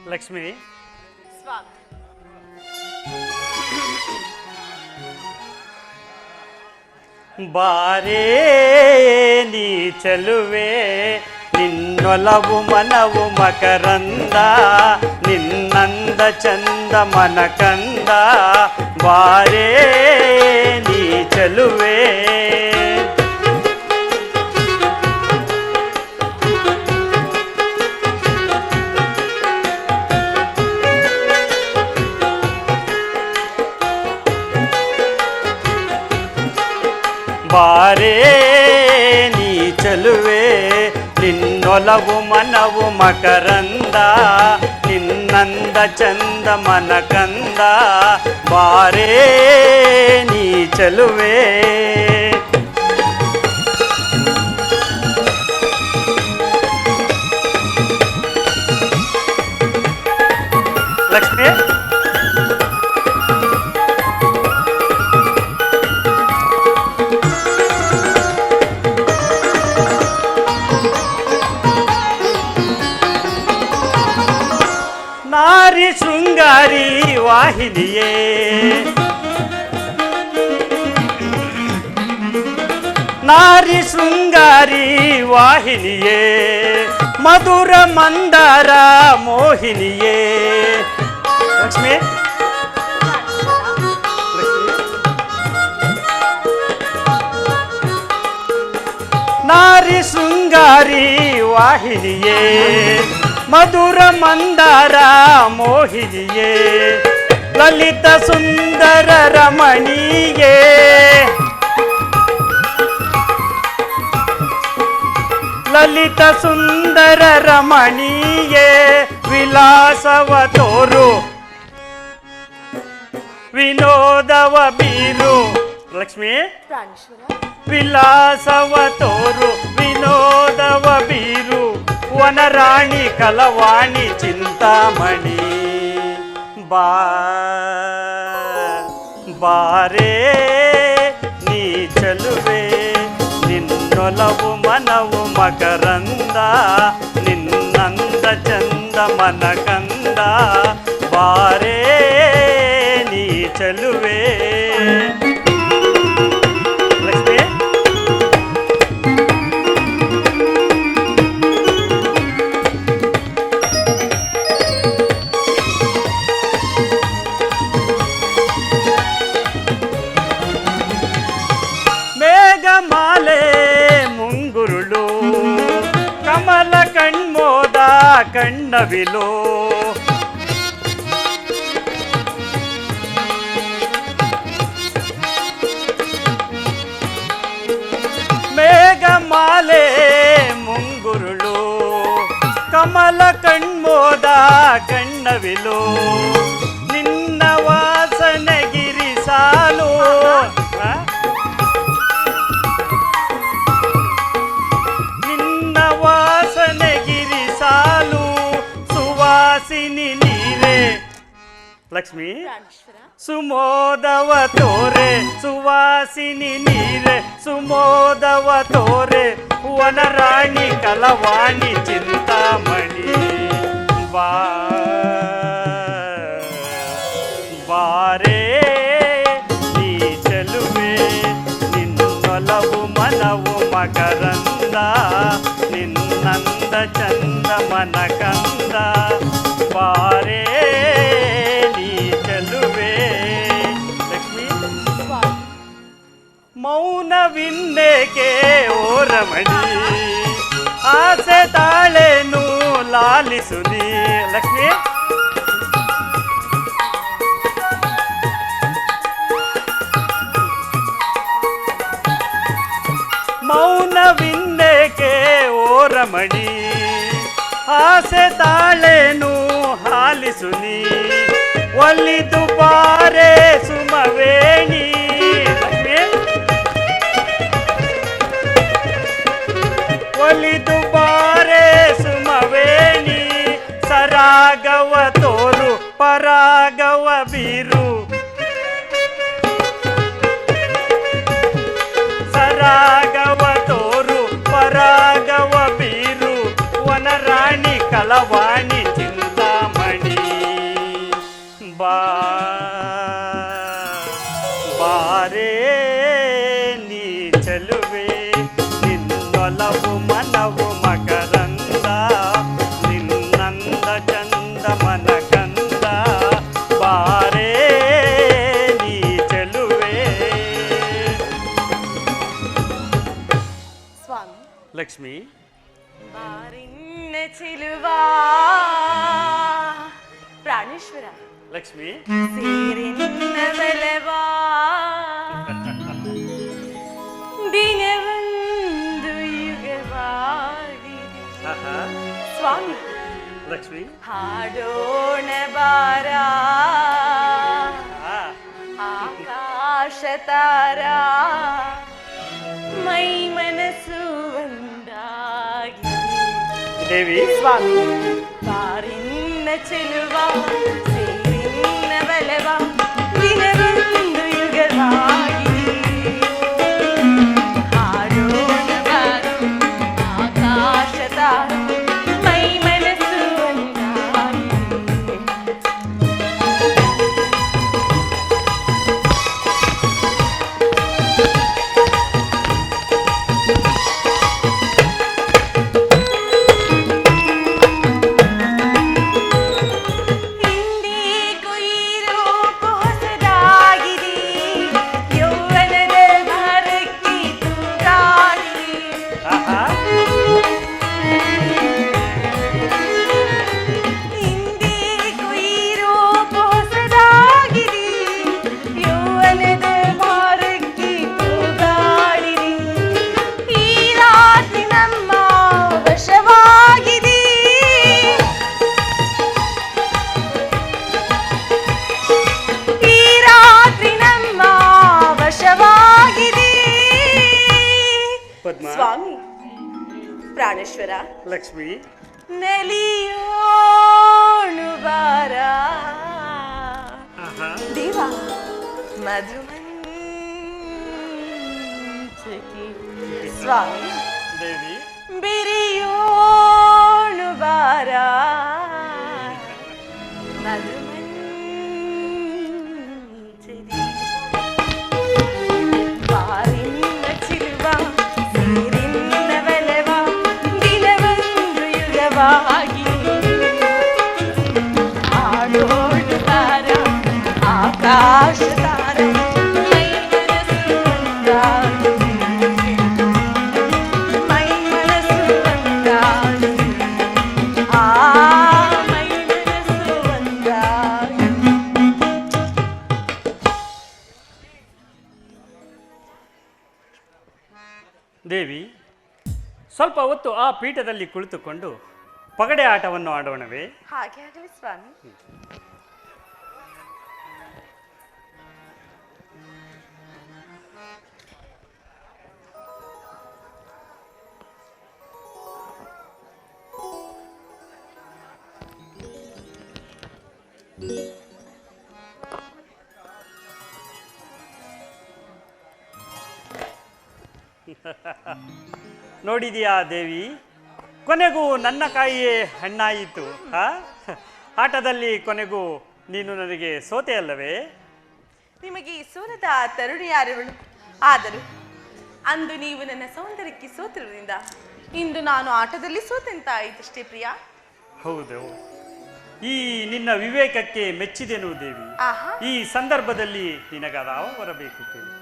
ಲಕ್ಷ್ಮಿ ಬಾರೇ ನೀ ಚಲುವೆ ನಿನ್ನೊಲವು ಮನವು ಮಕರಂದ ನಿನ್ನಂದ ಚಂದ ಮನಕಂದ ಬಾರೇ ನೀ ಚಲುವೆ ಬಾರೇ ನೀ ಚಲುವೆ ನಿನ್ನೊಲವು ಮನವು ಮಕರಂದ ನಿನ್ನಂದ ಚಂದ ಮನಕಂದ ಬಾರೇ ನೀ ಚಲುವೆ ಲಕ್ಷ್ಮಿ ನಾರಿ ಶೃಂಗಾರಿ ವಾಹಿನಿಯೇ ನಾರಿ ಶೃಂಗಾರಿ ವಾಹಿನಿಯೇ ಮಧುರ ಮಂದಾರ ಮೋಹಿನಿಯೇ ಲಕ್ಷ್ಮಿ ನಾರಿ ಶೃಂಗಾರಿ ವಾಹಿನಿಯೇ ಮಧುರ ಮಂದಾರ ಮೋಹಿನಿಯೇ ಲಲಿತ ಸುಂದರ ರಮಣಿಯೇ ಲಲಿತ ಸುಂದರ ರಮಣಿಯೇ ವಿಲಾಸವ ತೋರು ವಿನೋದವ ಬೀರು ಲಕ್ಷ್ಮಿ ವಿಲಾಸವ ತೋರು ವಿನೋದವ ಬೀರು ವನರಾಣಿ ಕಲವಾಣಿ ಚಿಂತಾಮಣಿ ಬಾರೇ ನೀ ಚಲುವೆ ನಿನ್ನೊಲವು ಮನವು ಮಕರಂದ ನಿನ್ನಂದ ಚಂದ ಮನಕಂದ ಬಾರೇ ನೀ ಚಲುವೆ ನವಿಲು ಮೇಘಮಾಲೆ ಮುಂಗುರುಳು ಕಮಲ ಕಣ್ಮೋದ ಕಣ್ಣವಿಲು ನಿನ್ನ ವಾಸನಗಿರಿ ಸಾಲು ನಿನ್ನ ವಾಸನಗಿರಿ ಸಾಲು ಸುವಾಸಿನಿ ನೀರೇ ಲಕ್ಷ್ಮಿ ಸುಮೋದವ ತೋರೆ ಸುವಾಸಿನಿ ನೀರೆ ಸುಮೋದವ ತೋರೆ ವನರಾಣಿ ಕಲವಾಣಿ ಚಿಂತಾಮಣಿ ಬಾರೇ ನೀ ಚೆಲುವೆ ನಿನ್ನೊಲವು ಮನವು ಮಕರಂದ ನಿನ್ನಂದ ಚಂದ ಮನಕಂದ ಬಾರೇ ನೀ ಚೆಲುವೆ ಲಕ್ಷ್ಮಿ ಮೌನವಿನ್ನೇಕೆ ಓ ರಮಣಿ ಆಸೆ ತಾಳೇನು ಲಾಲಿಸುನಿ ಲಕ್ಷ್ಮಿ ಮೌನವಿನ್ನೇಕೆ ಓ ರಮಣಿ ಆಸೆ ತಾಳೇನು ಹಾಲಿಸುನಿ ಒಲಿದು ಬಾರೆ ಸುಮವೇಣಿ ಒಲಿದು ಬಾರೆ ಸುಮವೇಣಿ ಸರಾಗವ ತೋರು ಪರಾಗವ ಬೀರು ಸರಾಗವ ತೋರು ಪರಾಗವ ಬೀರು ವನರಾಣಿ ಕಲವಾಣಿ ಚಿಂತಾಮಣಿ ಬಾರೇ ನೀ ಚೆಲುವೆ ನಿನ್ನೊಲವು ಮನವು ಮಕರಂದ ನಿನ್ನಂದ ಚಂದ ಮನಕಂದ ಬಾರೇ ನೀ ಚೆಲುವೆ ಸ್ವಾಮಿ ಲಕ್ಷ್ಮಿ ಬಾರಿನ್ನ ಚಿಲುವಾ ಪ್ರಾಣೇಶ್ವರ ಲಕ್ಷ್ಮಿ ಸೇರಿನ್ನ ಬಲವಾ ದಿನವೊಂದು ಯುಗವಾಗಿದೆ ಸ್ವಾಮಿ ಲಕ್ಷ್ಮಿ ಹಾಡೋಣ ಬಾರ ಆಕಾಶ ತಾರ ಮೈ ಮನಸ್ಸು ಒಂದಾಗಿ ದೇವಿ ಸ್ವಾಮಿ ಬಾರಿನ್ನ ಚೆಲುವ ಸೇರಿನ್ನ ಬಲವ ದಿನವೊಂದು ಯುಗವಾಗಿ ಹಾಡೋಣ ಬಾರು ಆಕಾಶ ತಾರ ಮೈ ಮನಸ್ಸು ಒಂದಾಗಿ ಸ್ವಾಮಿ ಪ್ರಾಣೇಶ್ವರ ಲಕ್ಷ್ಮಿ ನಲಿಯೋಣು ಬಾರ ದೇವ ಮಧುಮಂಚಕಿ ಸ್ವಾಮಿ ದೇವಿ ಬಿರಿಯೋಣು ಬಾರ ಮಧುಮಂಚರಿ ಬಾರಿನ್ನ ಚಿಲುವ ಸೇರಿನ್ನ ಬಲವ ದಿನವೊಂದು ಯುಗವಾಗಿ ಹಾಡೋಣ ತಾರ ಆಕಾಶ ತಾರ ಮೈ ಮನಸ್ಸು ಒಂದಾಗಿ ಮೈ ಮನಸ್ಸು ಒಂದಾಗಿ ಆ ದೇವಿ, ಸ್ವಲ್ಪ ಹೊತ್ತು ಆ ಪೀಠದಲ್ಲಿ ಕುಳಿತುಕೊಂಡು ಪಗಡೆ ಆಟವನ್ನು ಆಡೋಣವೇ? ಹಾಗೆ ಆಗಲಿ ಸ್ವಾಮಿ. ನೋಡಿದೆಯಾ ದೇವಿ, ಕೊನೆಗೂ ನನ್ನ ಕಾಯಿಯೇ ಹಣ್ಣಾಯಿತು. ಆಟದಲ್ಲಿ ಕೊನೆಗೂ ನೀನು ನನಗೆ ಸೋತೆ ಅಲ್ಲವೇ? ನಿಮಗೆ ಸೋಲದ ತರುಣಿ ಯಾರವಳು? ಆದರೂ ಅಂದು ನೀವು ನನ್ನ ಸೌಂದರ್ಯಕ್ಕೆ ಸೋತಿರುವುದರಿಂದ ಇಂದು ನಾನು ಆಟದಲ್ಲಿ ಸೋತೆಂತಾಯಿತಷ್ಟೇ ಪ್ರಿಯ. ಹೌದು, ಈ ನಿನ್ನ ವಿವೇಕಕ್ಕೆ ಮೆಚ್ಚಿದೆನು ದೇವಿ. ಆಹಾ, ಈ ಸಂದರ್ಭದಲ್ಲಿ ನಿನಗಾವ ಬರಬೇಕು ಕೇಳಿ.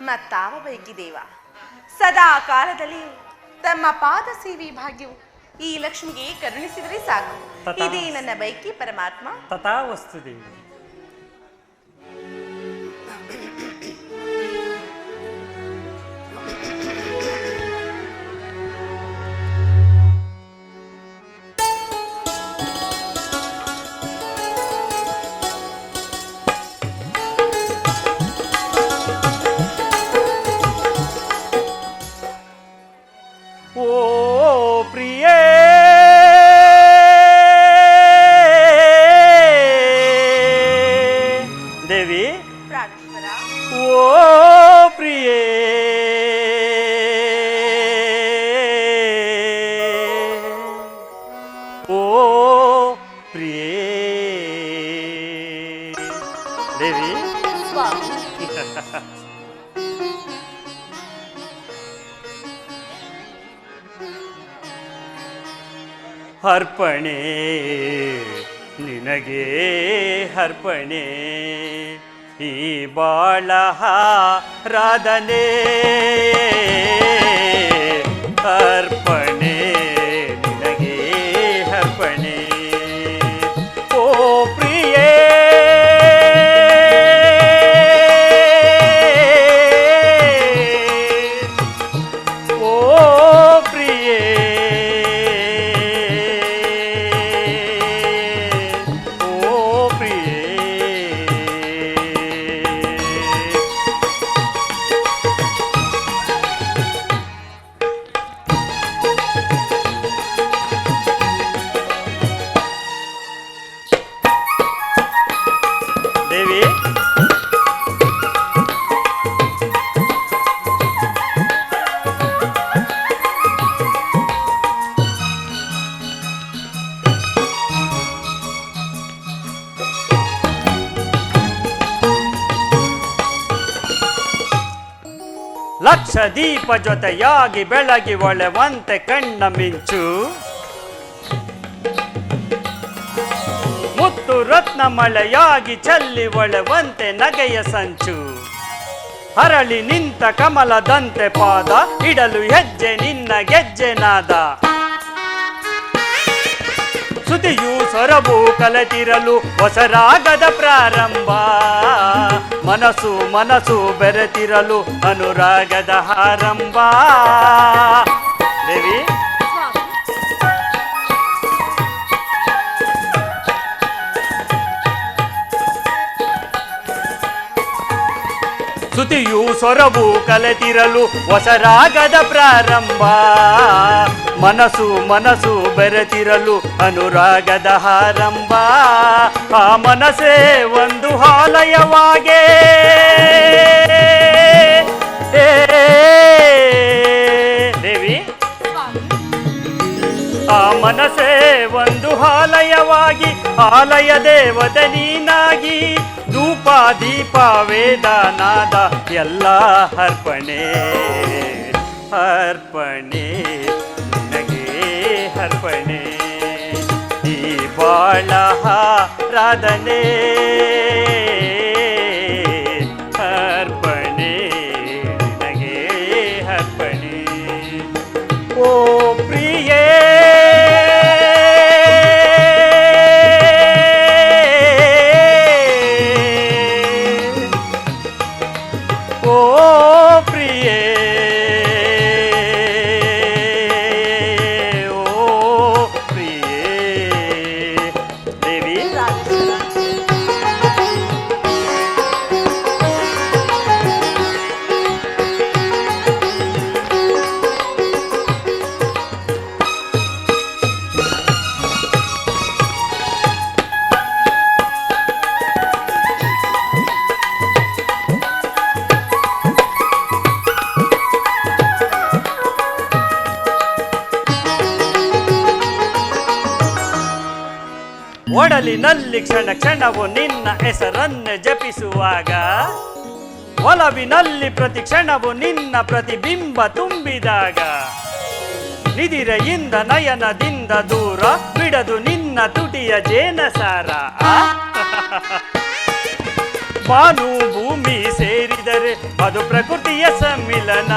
ಮತ್ತಾವ ಬೈಕಿದೇವ? ಸದಾ ಕಾಲದಲ್ಲಿ ತಮ್ಮ ಪಾದ ಸೇವಿ ಭಾಗ್ಯವು ಈ ಲಕ್ಷ್ಮಿಗೆ ಕರುಣಿಸಿದರೆ ಸಾಕು. ಇದೇ ನನ್ನ ಬೈಕಿ ಪರಮಾತ್ಮ. ತಥಾವಸ್ತು ದೇವಿ. ಅರ್ಪಣೆ ನಿನಗೆ ಅರ್ಪಣೆ, ಈ ಬಾಳ ರಾಧನೆ ಅರ್ಪಣೆ ನಿನಗೆ ಅರ್ಪಣೆ. ಓ ಪ್ರಿಯೇ ಲಕ್ಷ ದೀಪ ಜೊತೆಯಾಗಿ ಬೆಳಗಿ ಒಳೆವಂತೆ ಕಣ್ಣ ಮಿಂಚು, ಮುತ್ತು ರತ್ನ ಮಳೆಯಾಗಿ ಚಲ್ಲಿ ಒಳೆವಂತೆ ನಗೆಯ ಸಂಚು, ಹರಳಿ ನಿಂತ ಕಮಲದಂತೆ ಪಾದ ಇಡಲು ಹೆಜ್ಜೆ ನಿನ್ನ ಗೆಜ್ಜೆ ನಾದ, ಸುತಿಯು ಸೊರಬು ಕಲೆತಿರಲು ಹೊಸರಾಗದ ಪ್ರಾರಂಭ, ಮನಸ್ಸು ಮನಸ್ಸು ಬೆರೆತಿರಲು ಅನುರಾಗದ ಆರಂಭ. ದೇವಿ, ಸುತಿಯು ಸೊರಬು ಕಲೆತಿರಲು ಹೊಸರಾಗದ ಪ್ರಾರಂಭ, ಮನಸ್ಸು ಮನಸ್ಸು ಬೆರೆತಿರಲು ಅನುರಾಗದ ಆರಂಭ. ಆ ಮನಸ್ಸೇ ಒಂದು ಆಲಯವಾಗೆ, ದೇವಿ ಆ ಮನಸ್ಸೇ ಒಂದು ಆಲಯವಾಗಿ ಆಲಯ ದೇವತೆ ನೀನಾಗಿ, ಧೂಪ ದೀಪ ವೇದ ನಾದ ಎಲ್ಲ ಅರ್ಪಣೆ ಅರ್ಪಣೆ ನಿನಗೆ ಅರ್ಪಣೆ, ಈ ಬಾಳ ರಾಧನೆ ಅರ್ಪಣೆ ನಿನಗೆ ಅರ್ಪಣೆ. ಓ ಪ್ರಿಯೇ ಓ ಪ್ರಿಯೇ ಒಡಲಿನಲ್ಲಿ ಕ್ಷಣ ಕ್ಷಣವು ನಿನ್ನ ಹೆಸರನ್ನೇ ಜಪಿಸುವಾಗ ಒಲವಿನಲ್ಲಿ ಪ್ರತಿ ಕ್ಷಣವು ನಿನ್ನ ಪ್ರತಿಬಿಂಬ ತುಂಬಿದಾಗ ನಿದಿರೆಯಿಂದ ನಯನದಿಂದ ದೂರ ಬಿಡದು ನಿನ್ನ ತುಟಿಯ ಜೇನಸಾರ ಬಾನು ಭೂಮಿ ಸೇರಿದರೆ ಅದು ಪ್ರಕೃತಿಯ ಸಮ್ಮಿಲನ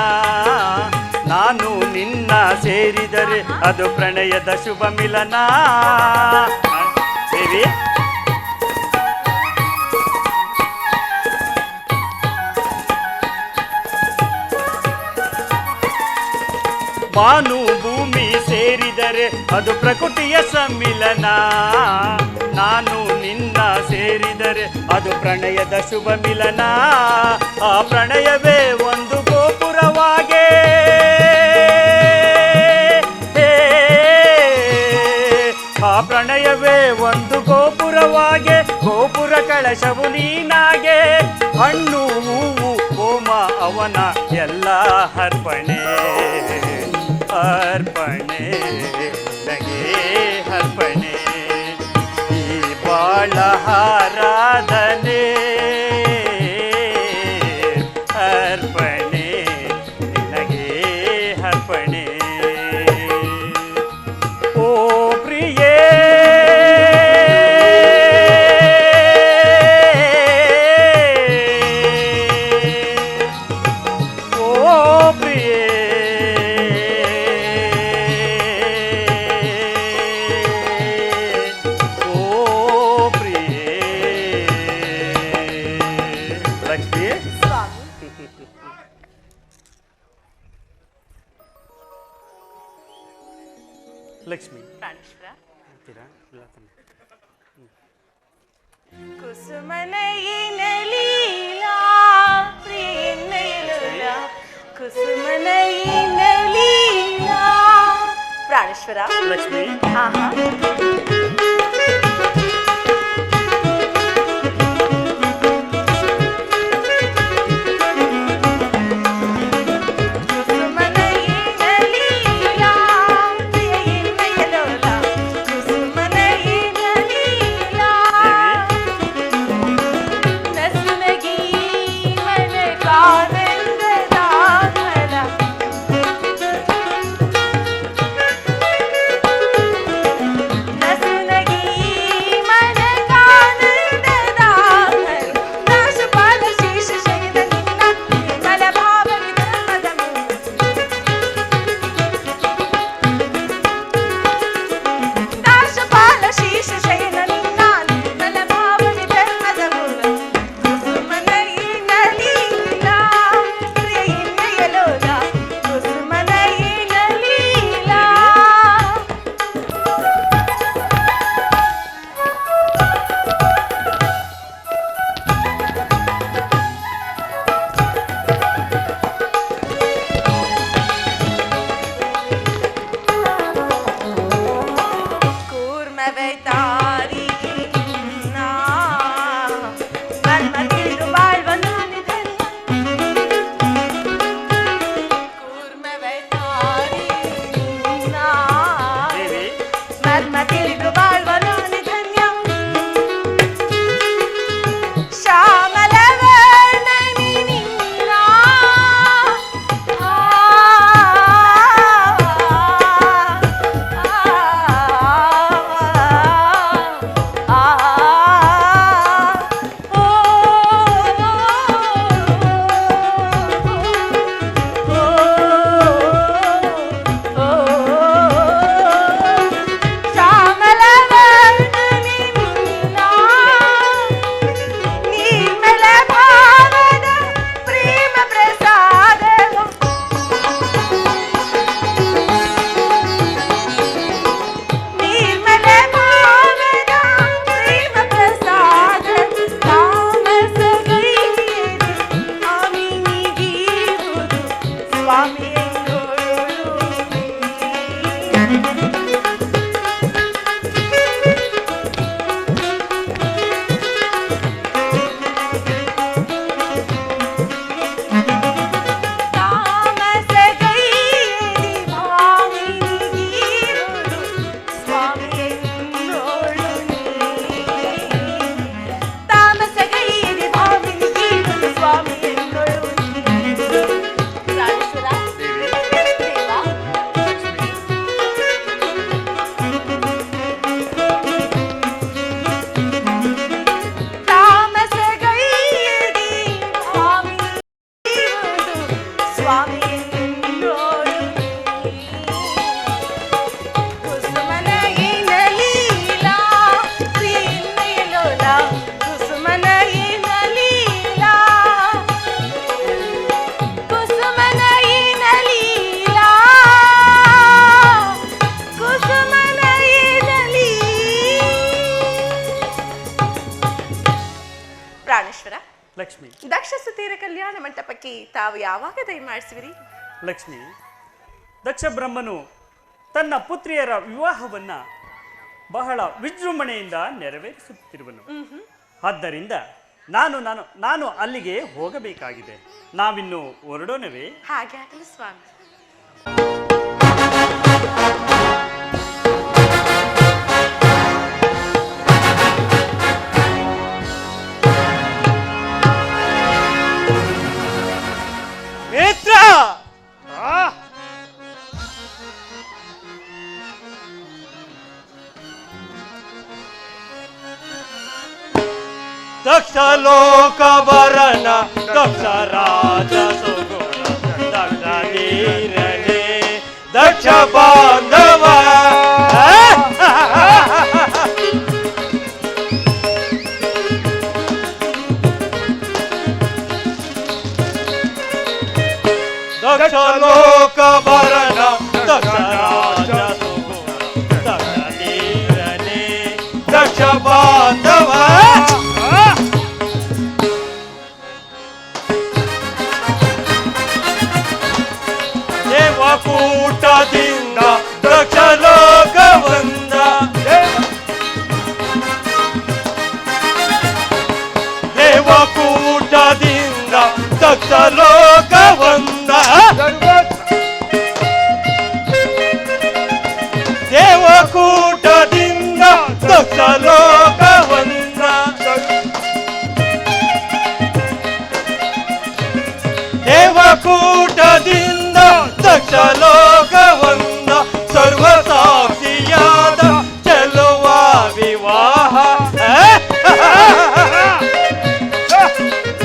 ನಾನು ನಿನ್ನ ಸೇರಿದರೆ ಅದು ಪ್ರಣಯದ ಶುಭ ಮಿಲನ ಸೇರಿ ಬಾನು ಭೂಮಿ ಸೇರಿದರೆ ಅದು ಪ್ರಕೃತಿಯ ಸಮ್ಮಿಲನ ನಾನು ನಿನ್ನ ಸೇರಿದರೆ ಅದು ಪ್ರಣಯದ ಶುಭ ಮಿಲನ ಆ ಪ್ರಣಯವೇ ಒಂದು ಗೋಪುರವಾಗೆ ಆ ಪ್ರಣಯವೇ ಒಂದು ಗೋಪುರವಾಗೆ ಗೋಪುರ ಕಳಶವು ನೀನಾಗೆ ಹಣ್ಣು ಹೂವು ಹೋಮ ಅವನ ಎಲ್ಲ ಅರ್ಪಣೆ ಅರ್ಪಣೆ ನಗೆ ಅರ್ಪಣೆ ಈ ಬಾಳ ಆರಾಧನೆ ಅರ್ಪಣೆ ನಿನಗೆ ಅರ್ಪಣೆ ಓ ಪ್ರಿಯೇ ಓ ಪ್ರಿಯೇ ಲಕ್ಷ್ಮಿ ಪ್ರಾಣೇಶ್ವರ ಅಂತೀರಾ ಇಲ್ಲ ತಾನೆ ಕುಸುಮನಯಿನ ಲೀಲಾ ಪ್ರಿಯನ್ನಯಲೋಲ ಕುಸುಮನಯಿನ ಲೀಲಾ ಪ್ರಾಣೇಶ್ವರ ಲಕ್ಷ್ಮಿ ಆಹಾ ಲಕ್ಷ್ಮಿ. ದಕ್ಷ ಸುತೀರ ಕಲ್ಯಾಣ ಮಂಟಪಕ್ಕೆ ತಾವು ಯಾವಾಗ ದಯಮಾಡಿಸುವಿರಿ? ಲಕ್ಷ್ಮಿ, ದಕ್ಷ ಬ್ರಹ್ಮನು ತನ್ನ ಪುತ್ರಿಯರ ವಿವಾಹವನ್ನ ಬಹಳ ವಿಜೃಂಭಣೆಯಿಂದ ನೆರವೇರಿಸುತ್ತಿರುವನು. ಆದ್ದರಿಂದ ನಾನು ಅಲ್ಲಿಗೆ ಹೋಗಬೇಕಾಗಿದೆ. ನಾವಿನ್ನು ಹೊರಡೋಣವೇ? ಹಾಗೆ ಆಗಲಿ ಸ್ವಾಮಿ. ಮಿತ್ರ, ದಕ್ಷ ಲೋಕವರನ ದಕ್ಷ ರಾಜ ಸುಗುಣ ದಕ್ಷ ಧೀರನೇ ದಕ್ಷ ಬಾಂಧವ ದಕ್ಷ ಲೋಕವರನ ದಕ್ಷ ರಾಜ ಸುಗುಣ ದಕ್ಷ ಧೀರನೇ ದಕ್ಷ ಬಾಂಧವ ದೇವಕೂಟದಿಂದ ದಕ್ಷ ಲೋಕವಂದ ದೇವಕೂಟದಿಂದ ದಕ್ಷ ಲೋಕವಂದ ದೇವಕೂಟದಿಂದ ದಕ್ಷ ಲೋಕವಂದ ದೇವಕೂಟದಿಂದ ದಕ್ಷ ಲೋಕವಂದ ಸರ್ವ ಸಾಕ್ಷಿಯಾದ ಚೆಲುವ ವಿವಾಹ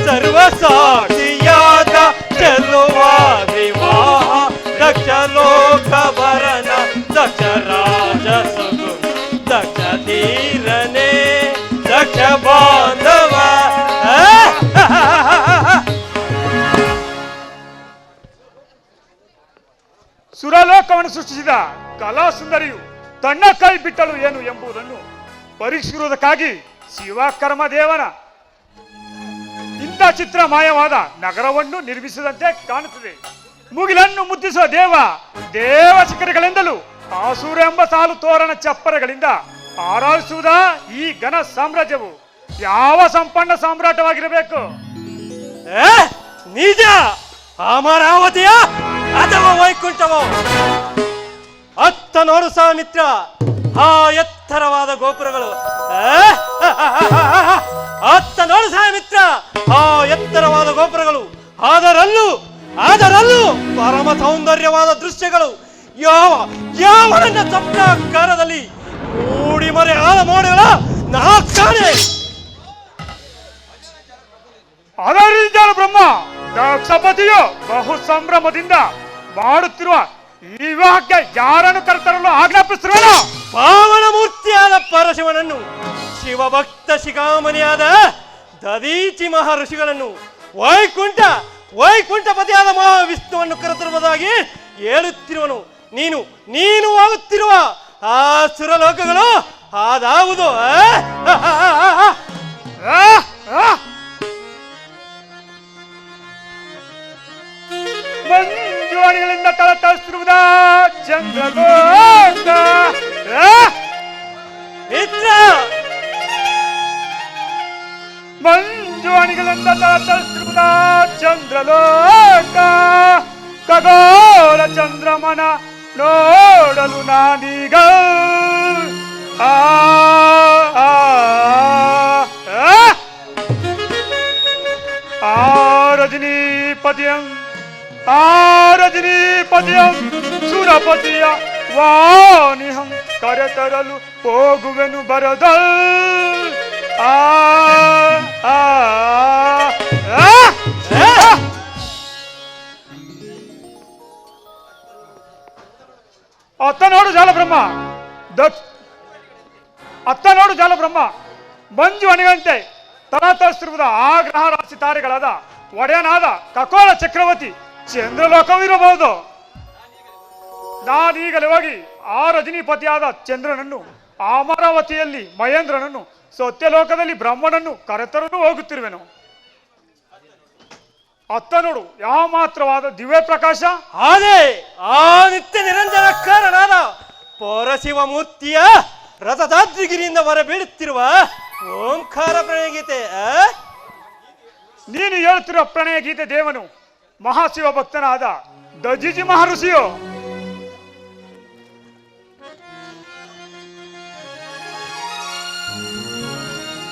ಸರ್ವ ಸಾಕ್ಷಿಯಾದ ಚೆಲುವ ವಿವಾಹ ದಕ್ಷ ಲೋಕವರನ ದಕ್ಷ ರಾಜ ಸುಗುಣ ದಕ್ಷ ಧೀರನೇ ದಕ್ಷ ಬಾಂಧವ ಸುರಲೋಕವನ್ನು ಸೃಷ್ಟಿಸಿದ ಕಲಾ ಸುಂದರಿಯು ತನ್ನ ಕೈ ಬಿಟ್ಟಳು ಏನು ಎಂಬುದನ್ನು ಪರೀಕ್ಷಿಸುವುದಕ್ಕಾಗಿ ಶಿವಕರ್ಮದೇವನ ಇಂಥ ಚಿತ್ರಮಯವಾದ ನಗರವನ್ನು ನಿರ್ಮಿಸಿದಂತೆ ಕಾಣುತ್ತದೆ. ಮುಗಿಲನ್ನು ಮುದ್ದಿಸುವ ದೇವ ಶಿಖರಗಳಿಂದಲೂ ಆಸೂರ ಎಂಬ ಸಾಲು ತೋರಣ ಚಪ್ಪರಗಳಿಂದ ಆರಾಧಿಸುವುದ ಈ ಘನ ಸಾಮ್ರಾಜ್ಯವು ಯಾವ ಸಂಪನ್ನ ಸಾಮ್ರಾಟವಾಗಿರಬೇಕು? ನಿಜ ಅಮರಾವತಿಯ ಅಥವಾ ವೈಕುಂಠವೋ? ಅತ್ತ ನೋಡು ಮಿತ್ರ, ಆ ಎತ್ತರವಾದ ಗೋಪುರಗಳು. ಅತ್ತ ನೋಡು ಮಿತ್ರ, ಆ ಎತ್ತರವಾದ ಗೋಪುರಗಳು. ಅದರಲ್ಲೂ ಪರಮ ಸೌಂದರ್ಯವಾದ ದೃಶ್ಯಗಳು. ಯಾವನ ಸ್ವಪ್ನಾಕಾರದಲ್ಲಿ ಮೂಡಿ ಮರೆಯಾದ ಮೋಡಗಳ ನಾ ಕಾಣೆ. ಅದರಿಂದ ಬ್ರಹ್ಮ ದಕ್ಷಪತಿಯು ಬಹು ಸಂಭ್ರಮದಿಂದ ಮಾಡುತ್ತಿರುವ ಈ ವಿವಾಹಕ್ಕೆ ಯಾರನ್ನು ಕರೆತರಲು ಆಜ್ಞಾಪಿಸಿರುವನು? ಪಾವನ ಮೂರ್ತಿಯಾದ ಪರಶಿವನನ್ನು, ಶಿವಭಕ್ತ ಶಿಖಾಮಣಿಯಾದ ದದೀಚಿ ಮಹರ್ಷಿಗಳನ್ನು, ವೈಕುಂಠಪತಿಯಾದ ಮಹಾವಿಷ್ಣುವನ್ನು ಕರೆತರುವುದಾಗಿ ಹೇಳುತ್ತಿರುವನು. ನೀನು ಹೋಗುತ್ತಿರುವ ಆ ಸುರಲೋಕಗಳು ಅದಾವುದು? ಮಂಜುವಾಣಿಗಳಿಂದ ತಳತಳಿಸುತ್ತಿರುವುದ ಚಂದ್ರಲೋಕ. ಮಿತ್ರ, ಮಂಜುವಾಣಿಗಳಿಂದ ತಳತಳಿಸುತ್ತಿರುವುದ ಚಂದ್ರಲೋಕ. ಖಗೋಳ ಚಂದ್ರಮನ ನೋಡಲು ನಾನೀಗ ರಜನೀಪತಿಯಂ ಸುರಪತಿಯ ವಾಣಿಹಂ ಕರೆತರಲು ಹೋಗುವೆನು ಬರದ. ಅತ್ತ ನೋಡು ಜಾಲಬ್ರಹ್ಮ ಮಂಜು ಅಣಿಗಳಂತೆ ತಳತಳಿಸುತ್ತಿರುವುದು ಆ ಗ್ರಹ ರಾಶಿ ತಾರೆಗಳಾದ ಒಡೆಯನಾದ ಖಗೋಳ ಚಕ್ರವರ್ತಿ ಚಂದ್ರಲೋಕವಿರಬಹುದು. ನಾನೀಗಲೇ ಹೋಗಿ ಆ ರಜನೀಪತಿಯಾದ ಚಂದ್ರನನ್ನು, ಅಮರಾವತಿಯಲ್ಲಿ ಮಹೇಂದ್ರನನ್ನು, ಸತ್ಯಲೋಕದಲ್ಲಿ ಬ್ರಹ್ಮನನ್ನು ಕರೆತರಲು ಹೋಗುತ್ತಿರುವೆನು. ಅತ್ತ ನೋಡು ಯಾವ ಮಾತ್ರವಾದ ದಿವ್ಯ ಪ್ರಕಾಶ. ಅದೇ ಆ ನಿತ್ಯ ನಿರಂಜನಕಾರನಾದ ಪರಶಿವ ಮೂರ್ತಿಯ ರಥದಾದ್ರಿಗಿರಿಯಿಂದ ಹೊರಬೀಳುತ್ತಿರುವ ಓಂಕಾರ ಪ್ರಣಯ ಗೀತೆ. ನೀನು ಹೇಳುತ್ತಿರುವ ಪ್ರಣಯ ಗೀತೆ ದೇವನು ಮಹಾಶಿವ ಭಕ್ತನಾದ ದಜಿಜಿ ಮಹರ್ಷಿಯೋ?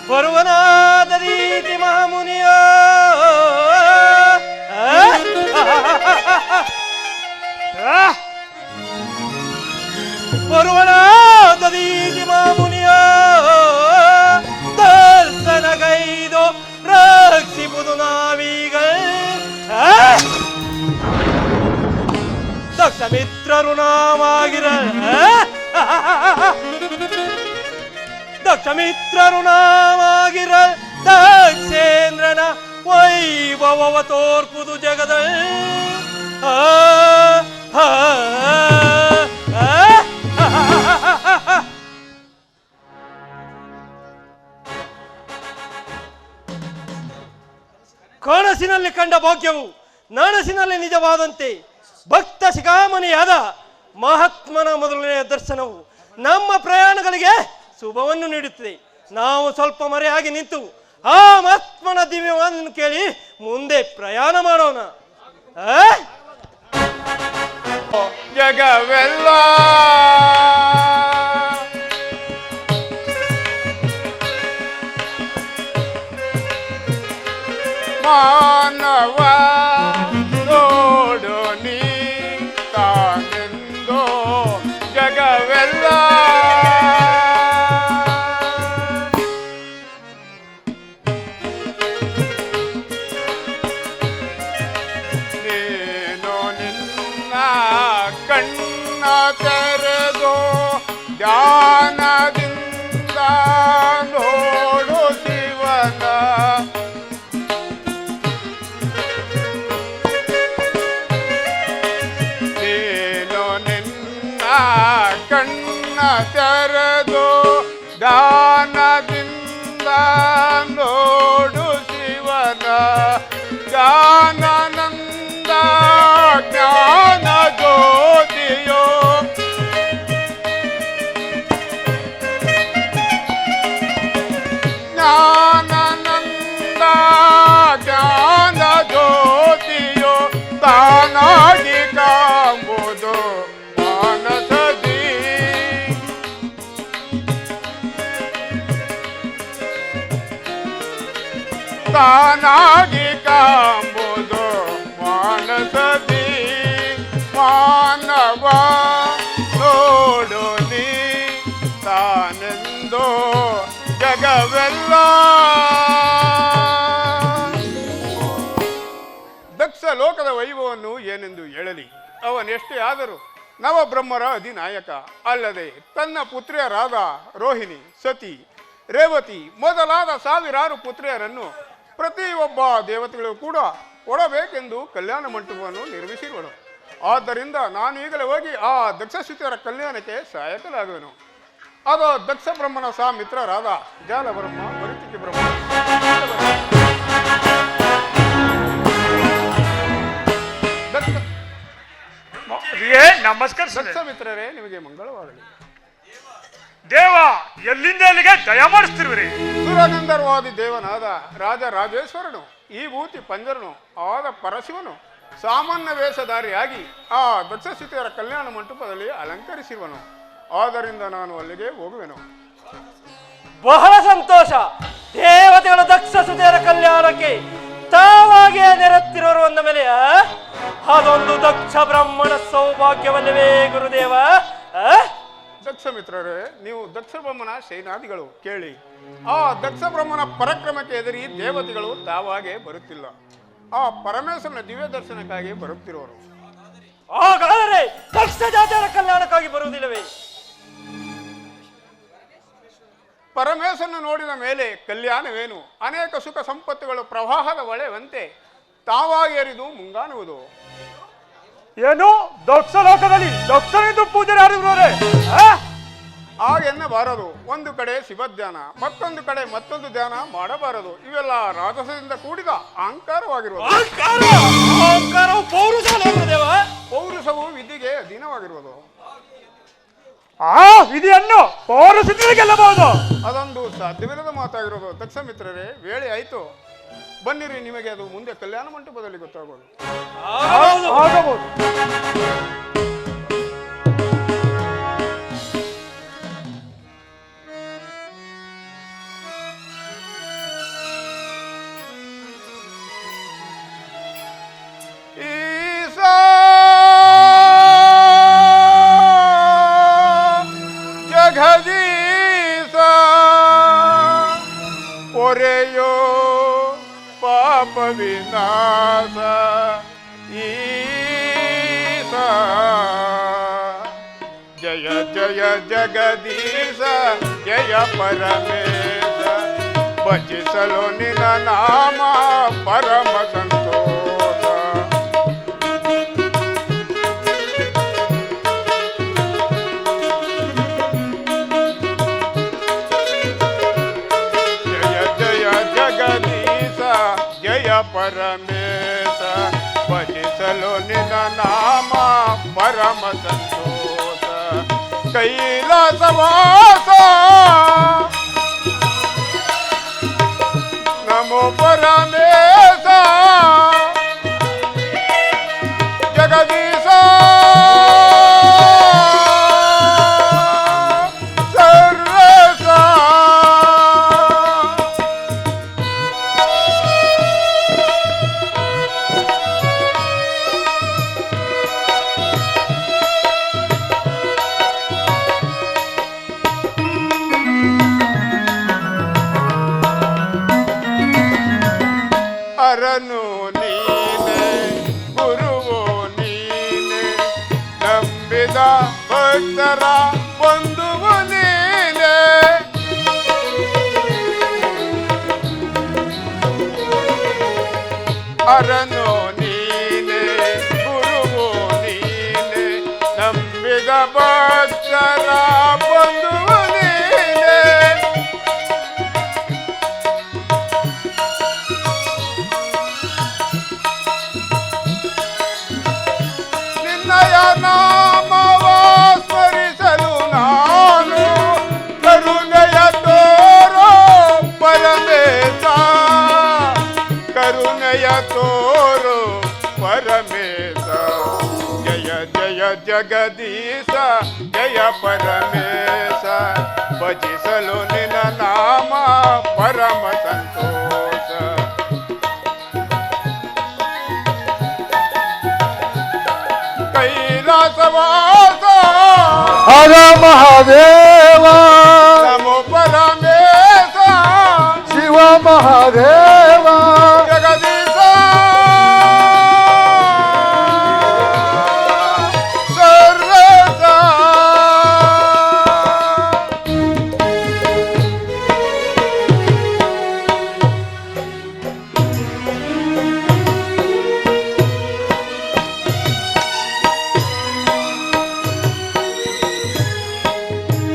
ಬರುವನಾದ ರೀತಿ ಮಹಾಮುನಿಯ ಬರುವನಾದ ರೀತಿ ಮಹಾಮುನಿಯ ದರ್ಶನಗೈದು ರಕ್ಷಿಪುದು ನಾವೀಗ ದಕ್ಷ ಮಿತ್ರರು ನಾವಾಗಿರ ದಕ್ಷ ಮಿತ್ರರು ನಾವಾಗಿರ ದಕ್ಷೇಂದ್ರನ ವೈಭವವ ತೋರ್ಪುದು ಜಗದ ಕನಸಿನಲ್ಲಿ ಕಂಡ ಭಾಗ್ಯವು ನನಸಿನಲ್ಲಿ ನಿಜವಾದಂತೆ ಭಕ್ತ ಶಿಖಾಮಣಿಯಾದ ಮಹಾತ್ಮನ ಮೊದಲನೆಯ ದರ್ಶನವು ನಮ್ಮ ಪ್ರಯಾಣಗಳಿಗೆ ಶುಭವನ್ನು ನೀಡುತ್ತದೆ. ನಾವು ಸ್ವಲ್ಪ ಮರೆಯಾಗಿ ನಿಂತು ಆ ಮಹಾತ್ಮನ ದಿವ್ಯವನ್ನು ಕೇಳಿ ಮುಂದೆ ಪ್ರಯಾಣ ಮಾಡೋಣ. ಜಗವೆಲ್ಲ ಮಾನವ ನೋಡು ನೀ ತಾನೆಂದೋ ಜಗವೆಲ್ಲ ನೀನು ನಿನ್ನ ಕಣ್ಣ ತೆರೆದು ಧ್ಯಾನದಿಂದ ನೋಡು ಶಿವನ ಕಣ್ಣ ತೆರೆದು ದಾನದಿಂದ ನೋಡು ಶಿವನ ಜ್ಞಾನಾನಂದ ಜ್ಞಾನ ಜ್ಯೋತಿಯೋ ಜ್ಞಾನಾನಂದ ಜ್ಞಾನ ಜ್ಯೋತಿಯೋ ತಾನಾಗಿ ಕಾಂಬುದು ತಾನಾಗಿ ಕಾಂಬುದು ಮಾನಸದಿ ಮಾನವ ನೋಡು ನೀ ತಾನೆಂದೋ ಜಗವೆಲ್ಲ. ದಕ್ಷ ಲೋಕದ ವೈಭವವನ್ನು ಏನೆಂದು ಹೇಳಲಿ. ಅವನೆಷ್ಟೇ ಆದರೂ ನವಬ್ರಹ್ಮರ ಅಧಿನಾಯಕ ಅಲ್ಲದೆ ತನ್ನ ಪುತ್ರಿಯರಾದ ರೋಹಿಣಿ, ಸತಿ, ರೇವತಿ ಮೊದಲಾದ ಸಾವಿರಾರು ಪುತ್ರಿಯರನ್ನು ಪ್ರತಿಯೊಬ್ಬ ದೇವತೆಗಳು ಕೂಡ ಕೊಡಬೇಕೆಂದು ಕಲ್ಯಾಣ ಮಂಟಪವನ್ನು ನಿರ್ಮಿಸಿರುವನು. ಆದ್ದರಿಂದ ನಾನು ಈಗಲೇ ಹೋಗಿ ಆ ದಕ್ಷಶುತಿಯರ ಕಲ್ಯಾಣಕ್ಕೆ ಸಹಾಯಕನಾಗುವೆನು. ಅದು ದಕ್ಷ ಬ್ರಹ್ಮನ ಸಹ ಮಿತ್ರರಾದ ಜಾಲ ಬ್ರಹ್ಮ, ವರುತಿಕೆ ಬ್ರಹ್ಮ, ನಮಸ್ಕಾರ ದಕ್ಷ ಮಿತ್ರರೇ, ನಿಮಗೆ ಮಂಗಳವಾಗಲಿ. ದೇವ ಎಲ್ಲಿಂದ ಎಲ್ಲಿಗೆ ದಯ ಮಾಡಿಸ್ತಿರುವಿರಿ. ಸುರಗಂಧರ್ವಾದಿ ದೇವನಾದ ರಾಜ ರಾಜೇಶ್ವರನು ಈ ಭೂತಿ ಪಂಜರನು ಆದ ಪರಶಿವನು ಸಾಮಾನ್ಯ ವೇಷಧಾರಿಯಾಗಿ ಆ ದಕ್ಷಶುತಿಯರ ಕಲ್ಯಾಣ ಮಂಟಪದಲ್ಲಿ ಅಲಂಕರಿಸಿರುವನು. ಆದ್ದರಿಂದ ನಾನು ಅಲ್ಲಿಗೆ ಹೋಗುವೆನು. ಬಹಳ ಸಂತೋಷ. ದೇವತೆಗಳು ದಕ್ಷಶುತಿಯರ ಕಲ್ಯಾಣಕ್ಕೆ ತಾವಾಗಿಯೇ ನೆರೆತ್ತಿರೋರು ಅಂದ ಮೇಲೆ ಅದೊಂದು ದಕ್ಷ ಬ್ರಹ್ಮಣ ಸೌಭಾಗ್ಯವಲ್ಲವೇ ಗುರುದೇವ? ದಕ್ಷ ಮಿತ್ರರೇ, ನೀವು ದಕ್ಷ ಬ್ರಹ್ಮನ ಸೇನಾದಿಗಳು ಕೇಳಿ. ಆ ದಕ್ಷ ಬ್ರಹ್ಮನ ಪರಾಕ್ರಮಕ್ಕೆ ಎದುರಿ ದೇವತೆಗಳು ತಾವಾಗೆ ಬರುತ್ತಿಲ್ಲ, ಆ ಪರಮೇಶ್ವರನ ದಿವ್ಯ ದರ್ಶನಕ್ಕಾಗಿ ಬರುತ್ತಿರುವರು. ಹಾಗಾದರೆ ದಕ್ಷ ಜಾತಿಯರ ಕಲ್ಯಾಣಕ್ಕಾಗಿ ಬರುವುದಿಲ್ಲವೇ? ಪರಮೇಶ್ವರನ ನೋಡಿದ ಮೇಲೆ ಕಲ್ಯಾಣವೇನು? ಅನೇಕ ಸುಖ ಸಂಪತ್ತುಗಳು ಪ್ರವಾಹದ ಹೊಳೆವಂತೆ ತಾವಾಗಿ ಎರಿದು ಮುಂಗಾಣುವುದು. ಏನು ದಕ್ಷ ಲೋಕದಲ್ಲಿ ದಕ್ಷನಿಂದ ಪೂಜೆ ಯಾರಿವ್ರೆ? ಹಾಗೆನ್ನಬಾರದು. ಒಂದು ಕಡೆ ಶಿವಧ್ಯಾನ, ಮತ್ತೊಂದು ಕಡೆ ಮತ್ತೊಂದು ಧ್ಯಾನ ಮಾಡಬಾರದು. ಇವೆಲ್ಲ ರಾಜಸದಿಂದ ಕೂಡಿದ ಅಹಂಕಾರವಾಗಿರುವುದು. ಪೌರುಷವು ವಿಧಿಗೆ ಅಧೀನವಾಗಿರುವುದು. ಆ ವಿಧಿಯನ್ನು ಪೌರಸಿದ್ಧರಿಗೆ ಗೆಲ್ಲಬಹುದು. ಅದೊಂದು ಸಾಧ್ಯವಿಲ್ಲದ ಮಾತಾಗಿರೋದು. ದಕ್ಷ ಮಿತ್ರರೇ, ವೇಳೆ ಆಯ್ತು, ಬನ್ನಿರಿ, ನಿಮಗೆ ಅದು ಮುಂದೆ ಕಲ್ಯಾಣ ಮಂಟಪದಲ್ಲಿ ಗೊತ್ತಾಗೋದು. ಆಗಬಹುದು. ಜಗದೀಶ ಒರೆಯೋ ಪಾಪ ವಿನಾಶ ಈಶ, ಜಯ ಜಯ ಜಗದೀಶ ಜಯ ಪರಮೇಶ, ಭಜಿಸಲು ನಿನ್ನ ನಾಮ ಪರಮ ಸಂತೋಷ. ಪರಮೇಶ, ಭಜಿಸಲು ನಿನ್ನ ನಾಮ ಪರಮ ಸಂತೋಷ. ಕೈಲಾಸವಾಸ ನಮೋ ಪರಮೇಶ, ಜಗದೀಶ ಸರ್ವೇಶ. ಹರನು ನೀನೆ, ಗುರುವು ನೀನೆ, ನಂಬಿದ ಭಕ್ತರ ಬಂಧುವು ನೀನೆ. ಹರನು ನೀನೆ, ಗುರುವು ನೀನೆ, ನಂಬಿದ ಭಕ್ತರ ಬಂಧುವು ನೀನೆ. ನಿನ್ನಯ ನಾಮವ ಸ್ಮರಿಸಲು ನಾನು, ಕರುಣೆಯ ತೋರೋ ಪರಮೇಶ, ಕರುಣೆಯ ತೋರೋ ಪರಮೇಶ. ಜಯ ಜಯ ಜಗದೀಶ ಜಯ ಪರಮೇಶ, ಭಜಿಸಲು ನಿನ್ನ ನಾಮ ಪರಮ ಸಂತೋಷ. ಕೈಲಾಸವಾಸ ಹರ ಮಹಾದೇವ, ನಮೋ ಪರಮೇಶ, ಶಿವ ಮಹಾದೇವ, ಜಗದೀಶ ಸರ್ವೇಶ.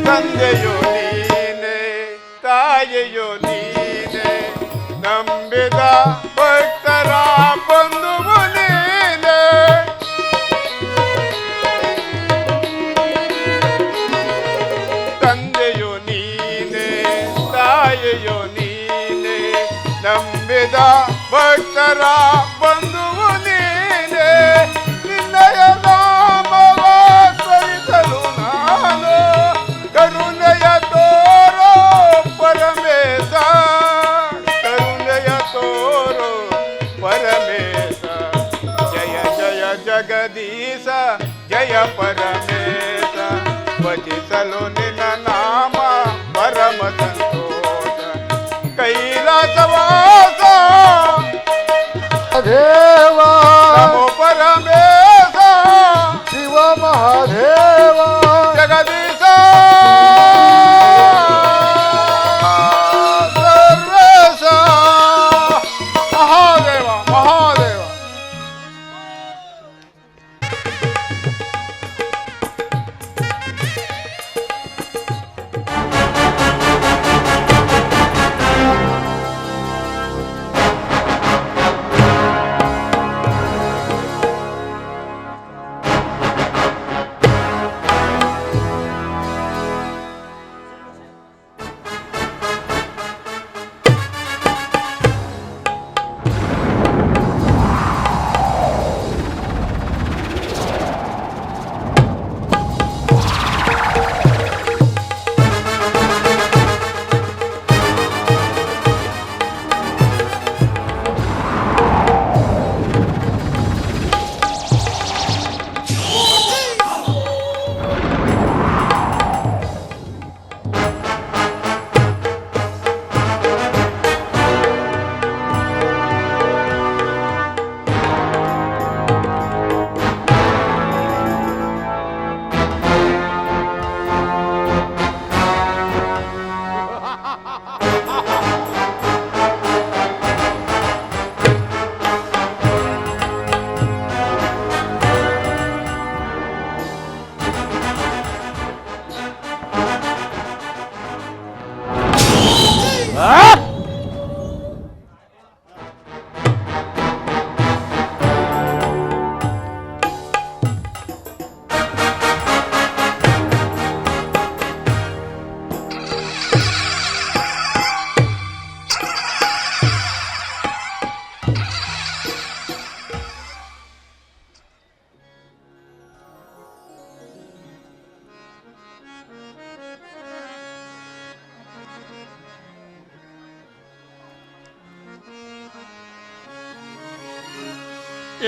ತಂದೆಯೋ ನೀನೆ, ತಾಯಿಯೋ ನೀನೆ, ನಂಬಿದ ಭಕ್ತರ ಬಂಧುವು ನೀನೆ. ತಂದೆಯೋ ನೀನೆ, ತಾಯಿಯೋ ನೀನೆ, ನಂಬಿದ ಭಕ್ತರ ಬಂಧುವು ನೀನೆ. ನಿನ್ನಯ ನಾಮವ ಸ್ಮರಿಸಲು ನಾನು, ಕರುಣೆಯ ತೋರೋ ಪರಮೇಶ, ಕರುಣೆಯ ತೋರೋ ಪರಮೇಶ. ಜಯ ಜಯ ಜಗದೀಶ ಜಯ ಪರಮೇಶ, ಭಜಿಸಲು ನಿನ್ನ ನಾಮ ಪರಮ ಸಂತೋಷ. ಕೈಲಾಸವಾಸ ದೇವ, ನಮೋ ಪರಮೇಶ, ಶಿವ ಮಹಾದೇವ, ಜಗದೀಶ ಸರ್ವೇಶ. ಮಹಾದೇವ ಮಹಾದೇವ.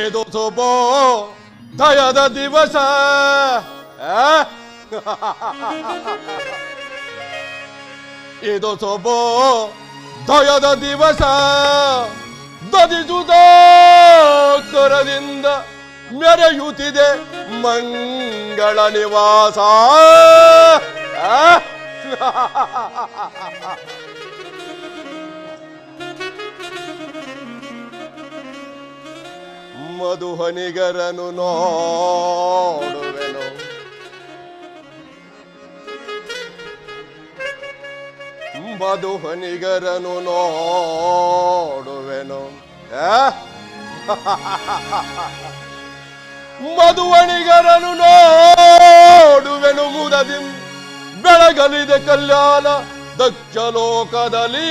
ಇದು ಸೋಪೋ ದಯದ ದಿವಸ ಇದು ಸೋಪೋ ದಯದ ದಿವಸ ದದಿಸುದ ಕರದಿಂದ ಮೆರೆಯುತ್ತಿದೆ ಮಂಗಳ ನಿವಾಸ ಮಧುಹನಿಗರನು ನೋಡುವೆನು ಮಧುಹನಿಗರನು ನೋಡುವೆನು ಮಧುವಣಿಗರನು ನೋಡುವೆನು ಮುದದಿ ಬೆಳಗಲಿದೆ ಕಲ್ಯಾಣ ದಕ್ಷ ಲೋಕದಲ್ಲಿ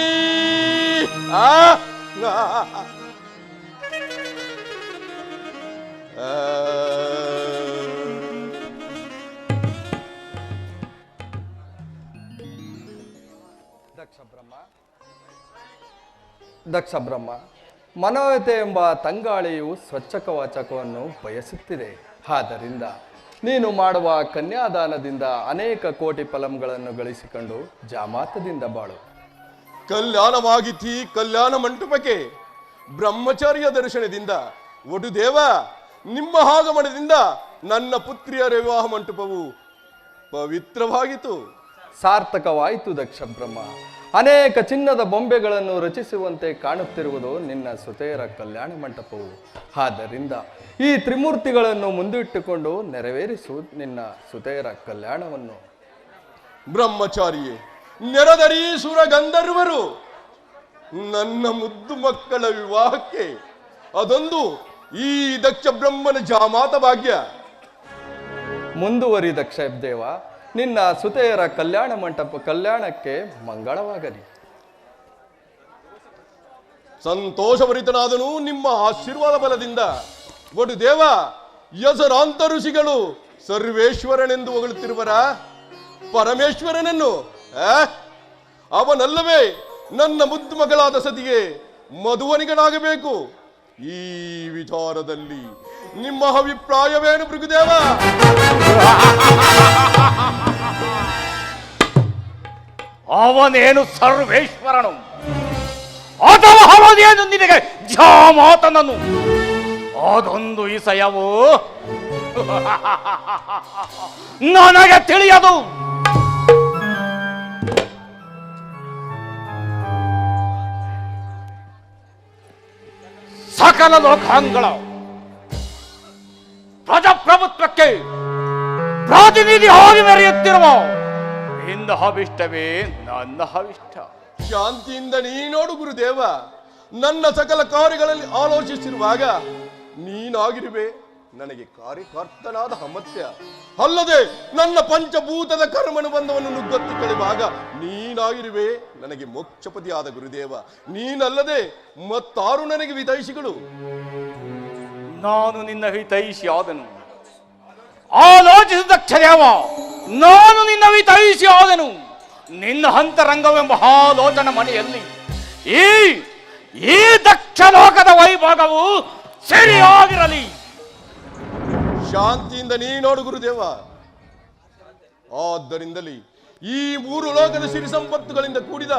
ದಕ್ಷ ಬ್ರಹ್ಮ, ಮನೋಯತೆ ಎಂಬ ತಂಗಾಳಿಯು ಸ್ವಚ್ಛ ಕವಚಕವನ್ನು ಬಯಸುತ್ತಿದೆ. ಆದ್ದರಿಂದ ನೀನು ಮಾಡುವ ಕನ್ಯಾದಾನದಿಂದ ಅನೇಕ ಕೋಟಿ ಫಲಗಳನ್ನು ಗಳಿಸಿಕೊಂಡು ಜಾಮಾತದಿಂದ ಬಾಳು. ಕಲ್ಯಾಣವಾಗಿತಿ ಕಲ್ಯಾಣ ಮಂಟಪಕ್ಕೆ ಬ್ರಹ್ಮಚಾರ್ಯ ದರ್ಶನದಿಂದ ಒಡುದೇವ ನಿಮ್ಮ ಆಗಮನದಿಂದ ನನ್ನ ಪುತ್ರಿಯರ ವಿವಾಹ ಮಂಟಪವು ಪವಿತ್ರವಾಗಿತು. ಸಾರ್ಥಕವಾಯಿತು ದಕ್ಷ ಬ್ರಹ್ಮ. ಅನೇಕ ಚಿನ್ನದ ಬೊಂಬೆಗಳನ್ನು ರಚಿಸುವಂತೆ ಕಾಣುತ್ತಿರುವುದು ನಿನ್ನ ಸುತೆಯರ ಕಲ್ಯಾಣ ಮಂಟಪವು. ಆದ್ದರಿಂದ ಈ ತ್ರಿಮೂರ್ತಿಗಳನ್ನು ಮುಂದಿಟ್ಟುಕೊಂಡು ನೆರವೇರಿಸು ನಿನ್ನ ಸುತೆಯರ ಕಲ್ಯಾಣವನ್ನು. ಬ್ರಹ್ಮಚಾರಿಯೇ, ನೆರೆದರಿ ಸುರ ಗಂಧರ್ವರು ನನ್ನ ಮುದ್ದು ಮಕ್ಕಳ ವಿವಾಹಕ್ಕೆ ಅದೊಂದು ಈ ದಕ್ಷ ಬ್ರಹ್ಮನ ಜಾಮಾತ ಭಾಗ್ಯ. ಮುಂದುವರಿ ದಕ್ಷ ದೇವ, ನಿನ್ನ ಸುತೆಯರ ಕಲ್ಯಾಣ ಮಂಟಪ ಕಲ್ಯಾಣಕ್ಕೆ ಮಂಗಳವಾಗಲಿ. ಸಂತೋಷಭರಿತನಾದನು ನಿಮ್ಮ ಆಶೀರ್ವಾದ ಬಲದಿಂದ. ಒಡು ದೇವ, ಯಸರಾಂತ ಋಷಿಗಳು ಸರ್ವೇಶ್ವರನೆಂದು ಹೊಗಳುತ್ತಿರುವರ ಪರಮೇಶ್ವರನನ್ನು ಅವನಲ್ಲವೇ ನನ್ನ ಮುದ್ದು ಮಗಳಾದ ಸತಿಗೆ ಮಧುವನಿಗನಾಗಬೇಕು. ಈ ವಿಚಾರದಲ್ಲಿ ನಿಮ್ಮ ಅಭಿಪ್ರಾಯವೇನು ಭೃಗುದೇವ? ಅವನೇನು ಸರ್ವೇಶ್ವರನು ಅಥವಾ ಅವನೇನು ನಿನಗೆ ಜಾಮಾತನನು? ಅದೊಂದು ವಿಷಯವು ನನಗೆ ತಿಳಿಯದು. ಸಕಲ ಲೋಕಾಂಗಳ ಪ್ರಜಾಪ್ರಭುತ್ವಕ್ಕೆ ಪ್ರಾತಿನಿಧಿ ಹೋಗಿ ಮೆರೆಯುತ್ತಿರುವ ನಿನ್ನ ಅಭಿಷ್ಟವೇ ನನ್ನ ಅಭಿಷ್ಟ. ಶಾಂತಿಯಿಂದ ನೀನೋಡು ಗುರುದೇವ. ನನ್ನ ಸಕಲ ಕಾರ್ಯಗಳಲ್ಲಿ ಆಲೋಚಿಸಿರುವಾಗ ನೀನಾಗಿರುವೆ ನನಗೆ ಕಾರ್ಯಕರ್ತನಾದ ಅಮತ್ಯ. ಅಲ್ಲದೆ ನನ್ನ ಪಂಚಭೂತದ ಕರ್ಮನು ಬಂಧವನ್ನು ನುಗ್ಗತ್ತಿ ಕಳೆಯುವಾಗ ನೀನಾಗಿರುವೆ ನನಗೆ ಮೋಕ್ಷಪತಿಯಾದ ಗುರುದೇವ. ನೀನಲ್ಲದೆ ಮತ್ತಾರು ನನಗೆ ವಿತೈಷಿಗಳು. ನಾನು ನಿನ್ನ ಹಿತೈಷಿ ಆದನು. ಆಲೋಚಿಸಿದ ದಕ್ಷದೇವ, ನಾನು ನಿನ್ನ ಹಿತೈಷಿ ಆದನು. ನಿನ್ನ ಅಂತರಂಗವೆಂಬ ಆಲೋಚನ ಮನೆಯಲ್ಲಿ ಈ ದಕ್ಷ ಲೋಕದ ವೈಭಾಗವು ಸರಿಯಾಗಿರಲಿ. ಶಾಂತಿಯಿಂದ ನೀನೋಡು ಗುರುದೇವ. ಆದ್ದರಿಂದಲೇ ಈ ಮೂರು ಲೋಕದ ಸಿರಿ ಸಂಪತ್ತುಗಳಿಂದ ಕೂಡಿದ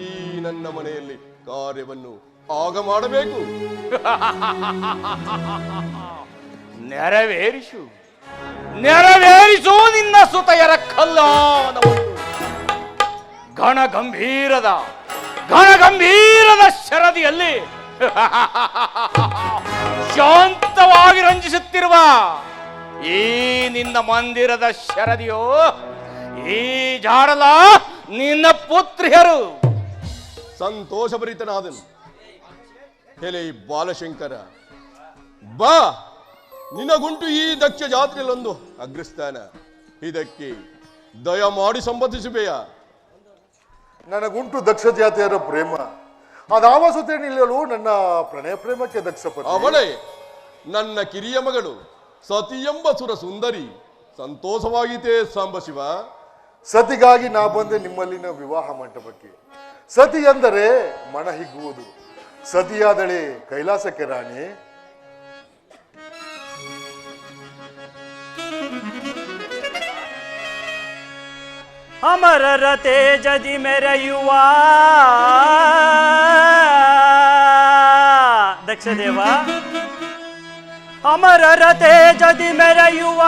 ಈ ನನ್ನ ಮನೆಯಲ್ಲಿ ಕಾರ್ಯವನ್ನು ಆಗ ಮಾಡಬೇಕು. ನೆರವೇರಿಸು ನೆರವೇರಿಸು ನಿನ್ನ ಸುತೆಯರ ಕಲ್ಯಾಣವನ್ನು. ಗಣಗಂಭೀರದ ಶರದಿಯಲ್ಲಿ ಶಾಂತವಾಗಿ ರಂಜಿಸುತ್ತಿರುವ ಈ ನಿನ್ನ ಮಂದಿರದ ಶರದಿಯೋ ಈ ಜಾಡಲ ನಿನ್ನ ಪುತ್ರಿಯರು. ಸಂತೋಷಭರಿತನಾದನು. ಎಲೆ ಬಾಲಶಂಕರ, ಬಾ, ನಿನಗುಂಟು ಈ ದಕ್ಷ ಜಾತ್ರೆಯಲ್ಲೊಂದು ಅಗ್ರಸ್ಥಾನ. ಇದಕ್ಕೆ ದಯಮಾಡಿ ಸಂಬಂಧಿಸಬೇಯ. ನನಗುಂಟು ದಕ್ಷ ಜಾತಿಯರ ಪ್ರೇಮ. ಅದಾವ ಸುತೆ ನಿಲ್ಲಲು ನನ್ನ ಪ್ರಣಯ ಪ್ರೇಮಕ್ಕೆ ದಕ್ಷಪತಿ. ಅವಳೇ ನನ್ನ ಕಿರಿಯ ಮಗಳು ಸತಿ ಎಂಬ ಸುರ ಸುಂದರಿ. ಸಂತೋಷವಾಗೀತೆ ಸಾಂಬಶಿವ. ಸತಿಗಾಗಿ ನಾ ಬಂದೆ ನಿಮ್ಮಲ್ಲಿನ ವಿವಾಹ ಮಂಟಪಕ್ಕೆ. ಸತಿ ಎಂದರೆ ಮನ ಹಿಗ್ಗುವುದು. ಸತಿಯಾದಳೆ ಕೈಲಾಸಕ್ಕೆ ರಾಣಿ. ಅಮರರ ತೇಜದಿ ಮೆರೆಯುವ ದಕ್ಷದೇವ ಅಮರರ ತೇಜದಿ ಮೆರೆಯುವ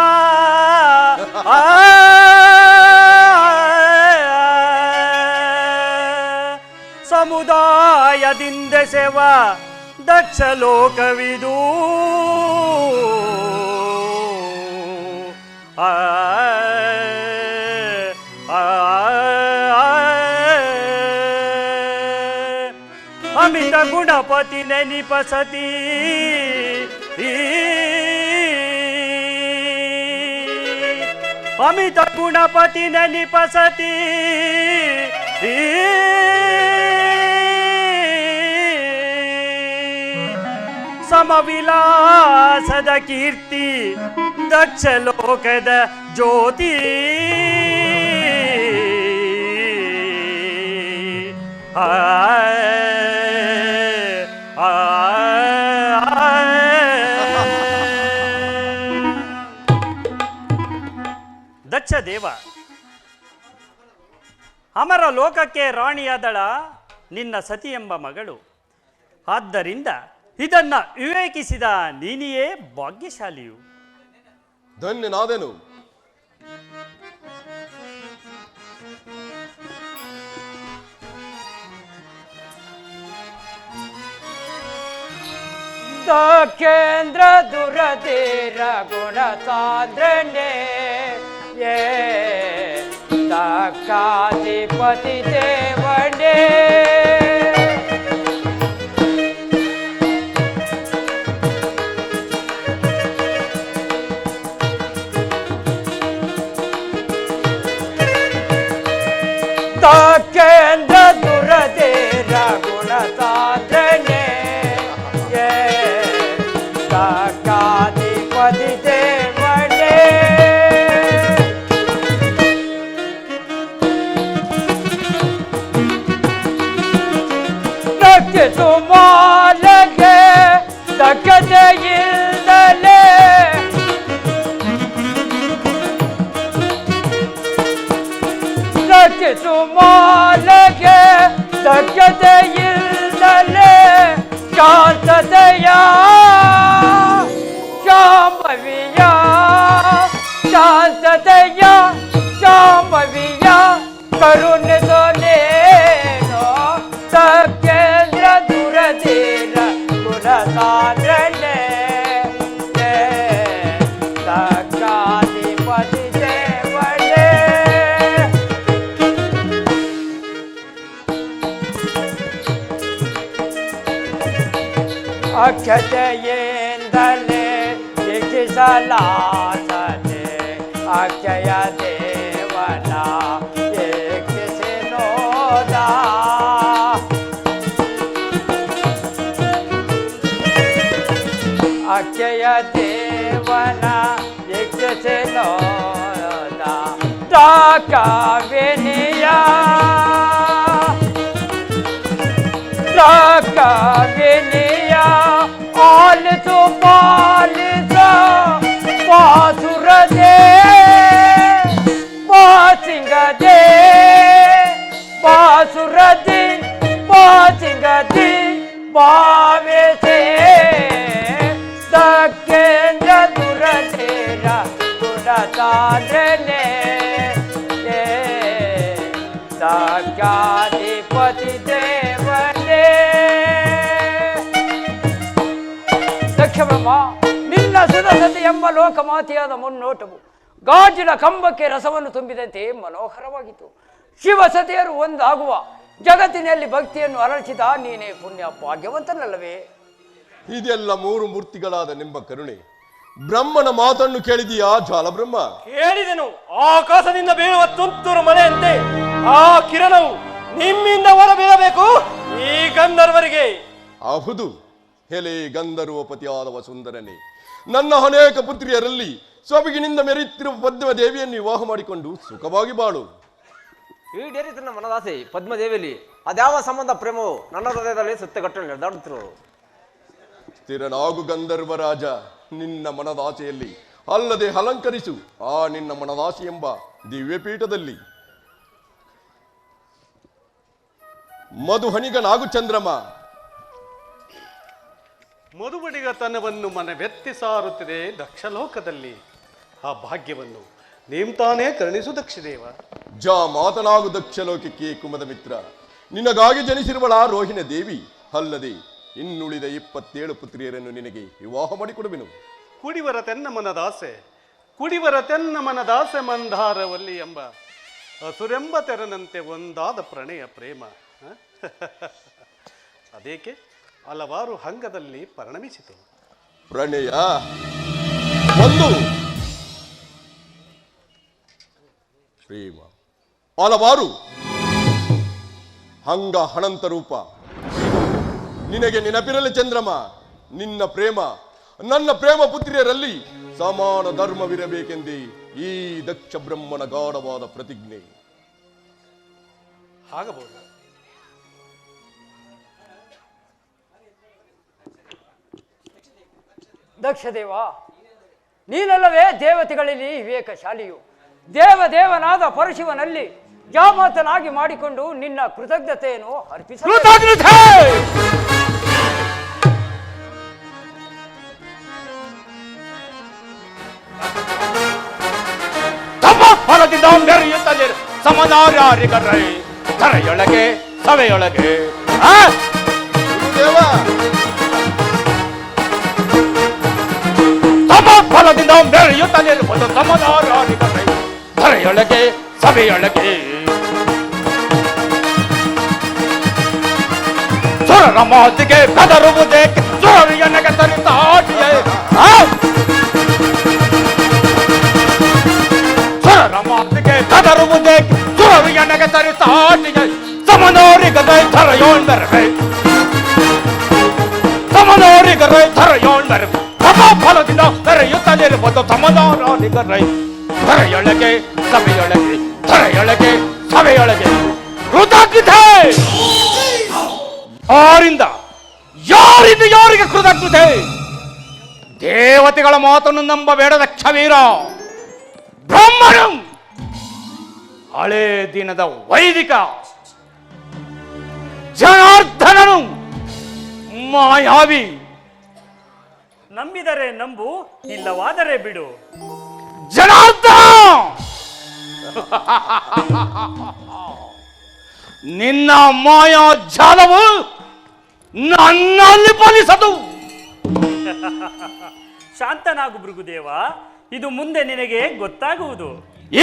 ಸಮುದಾಯದಿಂದ ಸೇವ ದಕ್ಷ ಲೋಕವಿದು ಅಮಿತ ಗುಣಪತಿ ನೆನಿಪಸತಿ ಅಮಿತ ಗುಣಪತಿ ನೆನಿಪಸತಿ ಸಮವಿಲಾಸದ ಕೀರ್ತಿ ದಕ್ಷ ಲೋಕದ ಜ್ಯೋತಿ ದಕ್ಷ ದೇವ ಅಮರ ಲೋಕಕ್ಕೆ ರಾಣಿಯಾದಳ ನಿನ್ನ ಸತಿ ಎಂಬ ಮಗಳು. ಆದ್ದರಿಂದ ಇದನ್ನ ವಿವೇಕಿಸಿದ ನೀನಿಯೇ ಭಾಗ್ಯಶಾಲಿಯು. ಧನ್ಯನಾದೆನು. ದಕ್ಷೇಂದ್ರ ದುರಧೀರ ಗುಣ ಸಾಂದ್ರನೇ ದಕ್ಷಾಧಿಪತಿ ದೇವನೇ ದಕ್ಷೇಂದ್ರ ದುರಧೀರ ಗುಣ ಸಾಂದ್ರನೇ ದಕ್ಷಾಧಿಪತಿ ದೇವನೇ ಸುಮಾಲಗೆ ದಕ್ಷತೆಯಿಂದಲೇ ಸುಮಾಲಗೆ ದಕ್ಷತೆಯಿಂದಲೇ ಶಾಂತತೆಯ ಶಾಂಭವಿಯ ಶಾಂತತೆಯ ಶಾಂಭವಿಯ ಕರುಣಿಸೋನೇನೋ ದಕ್ಷೇಂದ್ರ ದುರಧೀರ ಗುಣ ಸಾಂದ್ರನೇ ದಕ್ಷಾಧಿಪತಿ ದೇವನೇ ಅಕ್ಷತೆಯಿಂದಲೇ ಶಿಕ್ಷಿಸಲಾಸನೆ ಅಕ್ಷಯ ದೇವನ ಶಿಕ್ಷಿಸಿ ನೋದ ಅಕ್ಷಯ ದೇವನ ಶಿಕ್ಷಿಸಿ ನೋದ ವಿನಯ ವಿನಯ ಆಲಿಸು ಪಾಲಿಸ ಪಾಸುರದೇ ಪಾಸಿಂಗದೇ ಪಾಸುರದಿ ಪಾಸಿಂಗದಿ ಭಾವಿಸೇ ದಕ್ಷೇಂದ್ರ ದುರಧೀರ ಗುಣ ಸಾಂದ್ರನೇ ದಕ್ಷಾಧಿಪತಿ ದೇವನೇ ದಕ್ಷಬ್ರಹ್ಮ ನಿನ್ನ ಸುರಸತಿ ಎಂಬ ಲೋಕಮಾತೆಯಾದ ಮುನ್ನೋಟವು ಗಾಜಿನ ಕಂಬಕ್ಕೆ ರಸವನ್ನು ತುಂಬಿದಂತೆ ಮನೋಹರವಾಗಿತ್ತು. ಶಿವಸತಿಯರು ಒಂದಾಗುವ ಜಗತ್ತಿನಲ್ಲಿ ಭಕ್ತಿಯನ್ನು ಅರಳಿಸಿದ ನೀನೇ ಪುಣ್ಯ ಭಾಗ್ಯವಂತನಲ್ಲವೇ? ಇದೆಲ್ಲ ಮೂರು ಮೂರ್ತಿಗಳಾದ ನಿಮ್ಮ ಕರುಣೆ. ಬ್ರಹ್ಮನ ಮಾತನ್ನು ಕೇಳಿದೀಯಾ ಜಾಲಬ್ರಹ್ಮ? ಕೇಳಿದೆನು. ಆಕಾಶದಿಂದ ಬೀಳುವ ತುಂತುರು ಮಳೆಯಂತೆ ಆ ಕಿರಣವು ನಿಮ್ಮಿಂದ ಹೊರಬೀಳಬೇಕು ಈ ಗಂಧರ್ವರಿಗೆ. ಹೌದು, ಹೆಲೆ ಗಂಧರ್ವಪತಿಯಾದ ವಸುಂಧರನೇ, ನನ್ನ ಅನೇಕ ಪುತ್ರಿಯರಲ್ಲಿ ಸೊಬಗಿನಿಂದ ಮೆರೆಯುತ್ತಿರುವ ಪದ್ಮದೇವಿಯನ್ನು ವಿವಾಹ ಮಾಡಿಕೊಂಡು ಸುಖವಾಗಿ ಬಾಳು. ಈಡೇರಿತು ನನ್ನ ಮನದಾಸೆ ಪದ್ಮದೇವಿಯಲ್ಲಿ. ಅದ್ಯಾವ ಸಂಬಂಧ ಪ್ರೇಮವು ನನ್ನ ಹೃದಯದಲ್ಲಿ ಸುತ್ತಗಟ್ಟಲು ನಡೆದಾಡುತ್ತಿರು. ಸ್ಥಿರನಾಗು ಗಂಧರ್ವರಾಜ, ನಿನ್ನ ಮನದಾಸೆಯಲ್ಲಿ ಅಲ್ಲದೆ ಅಲಂಕರಿಸು ಆ ನಿನ್ನ ಮನದಾಸೆ ಎಂಬ ದಿವ್ಯಪೀಠದಲ್ಲಿ. ಮಧುಹಣಿಗನಾಗು ಚಂದ್ರಮ. ಮಧುಬಡಿಗತನವನ್ನು ಮನವೆತ್ತಿ ಸಾರುತ್ತಿದೆ ದಕ್ಷಲೋಕದಲ್ಲಿ. ಆ ಭಾಗ್ಯವನ್ನು ನೀಮ್ತಾನೇ ಕರುಣಿಸು ದಕ್ಷದೇವ. ಮಾತನಾಗು ದಕ್ಷಲೋಕಕ್ಕೆ ಕುಮದ ಮಿತ್ರ. ನಿನಗಾಗಿ ಜನಿಸಿರುವಳ ರೋಹಿಣ ದೇವಿ ಅಲ್ಲದೆ ಇನ್ನುಳಿದ 27 ಪುತ್ರಿಯರನ್ನು ನಿನಗೆ ವಿವಾಹ ಮಾಡಿಕೊಡುವೆನು. ಕುಡಿವರ ತೆನ್ನ ಮನದಾಸೆ, ಕುಡಿವರ ತೆನ್ನ ಮನದಾಸೆ ಮಂದಾರವಲ್ಲಿ ಎಂಬ ಅಸುರೆಂಬ ತೆರನಂತೆ ಒಂದಾದ ಪ್ರಣಯ ಪ್ರೇಮ ಅದೇಕೆ ಹಲವಾರು ಹಂಗದಲ್ಲಿ ಪರಿಣಮಿಸಿತು. ಪ್ರಣಯ ಒಂದು, ಪ್ರೇಮ ಹಲವಾರು, ಹಂಗ ಅನಂತ ರೂಪ. ನಿನಗೆ ನೆನಪಿರಲಿ ಚಂದ್ರಮ, ನಿನ್ನ ಪ್ರೇಮ ನನ್ನ ಪ್ರೇಮ ಪುತ್ರಿಯರಲ್ಲಿ ಸಮಾನ ಧರ್ಮವಿರಬೇಕೆಂದೇ ಈ ದಕ್ಷ ಬ್ರಹ್ಮನ ಗಾಢವಾದ ಪ್ರತಿಜ್ಞೆ. ಆಗಬಹುದು. ದಕ್ಷದೇವ, ನೀನಲ್ಲವೇ ದೇವತೆಗಳಲ್ಲಿ ವಿವೇಕಶಾಲಿಯು. ದೇವನಾದ ಪರಶಿವನಲ್ಲಿ ಜಾಮಾತನಾಗಿ ಮಾಡಿಕೊಂಡು ನಿನ್ನ ಕೃತಜ್ಞತೆಯನ್ನು ಅರ್ಪಿಸ. ಫಲದಿಂದ ಮೆರೆಯುತ್ತದೆ ಸಮನಾರ್ಯಾರಿಗರೈ ಧರೆಯೊಳಗೆ ಸವೆಯೊಳಗೆ. ಫಲದಿಂದ ಮೆರೆಯುತ್ತಲಿರುವುದು ಸಮನಾರ್ಯಾರಿಗರೈ ಧರೆಯೊಳಗೆ ಸವೆಯೊಳಗೆ. ಸುರರ ಮಾತಿಗೆ ಬೆದರುವುದೇ ಸುರರಿಯನಗೆ ತರಿತಾಟಿಯೇ. ಸುರರ ಮಾತಿಗೆ ಬೆದರುವುದೇ ಸುರರಿಯನಗೆ ತರಿತಾಟಿಯೇ. ಸಮನೋರಿಗರೈ ಧರೆಯೋಳ್ಮೆರವೆ, ಸಮನೋರಿಗರೈ ಧರೆಯೋಳ್ಮೆರವೆ. ಫಲದಿಂದ ಮೆರೆಯುತ್ತಲಿರುವುದು ಸಮನಾರ್ಯಾರಿಗರೈ ಧರೆಯೊಳಗೆ ಸಭೆಯೊಳಗೆ, ಧರೆಯೊಳಗೆ ಸಭೆಯೊಳಗೆ. ಕೃತಜ್ಞತೆ ಯಾರಿಂದ ಯಾರಿಗೆ ಕೃತಜ್ಞತೆ? ದೇವತೆಗಳ ಮಾತನ್ನು ನಂಬಬೇಡ ದಕ್ಷವೀರ. ಬ್ರಹ್ಮನು ಹಳೇ ದಿನದ ವೈದಿಕ, ಜನಾರ್ದನನು ಮಾಯಾವಿ. ನಂಬಿದರೆ ನಂಬು, ಇಲ್ಲವಾದರೆ ಬಿಡು. ಜನಾರ್ದನ ನಿನ್ನ ಮಾಯಾ ಜಾಲವು ನನ್ನಲ್ಲಿ ಫಲಿಸದು. ಶಾಂತನಾಗು ಭೃಗುದೇವ, ಇದು ಮುಂದೆ ನಿನಗೆ ಗೊತ್ತಾಗುವುದು.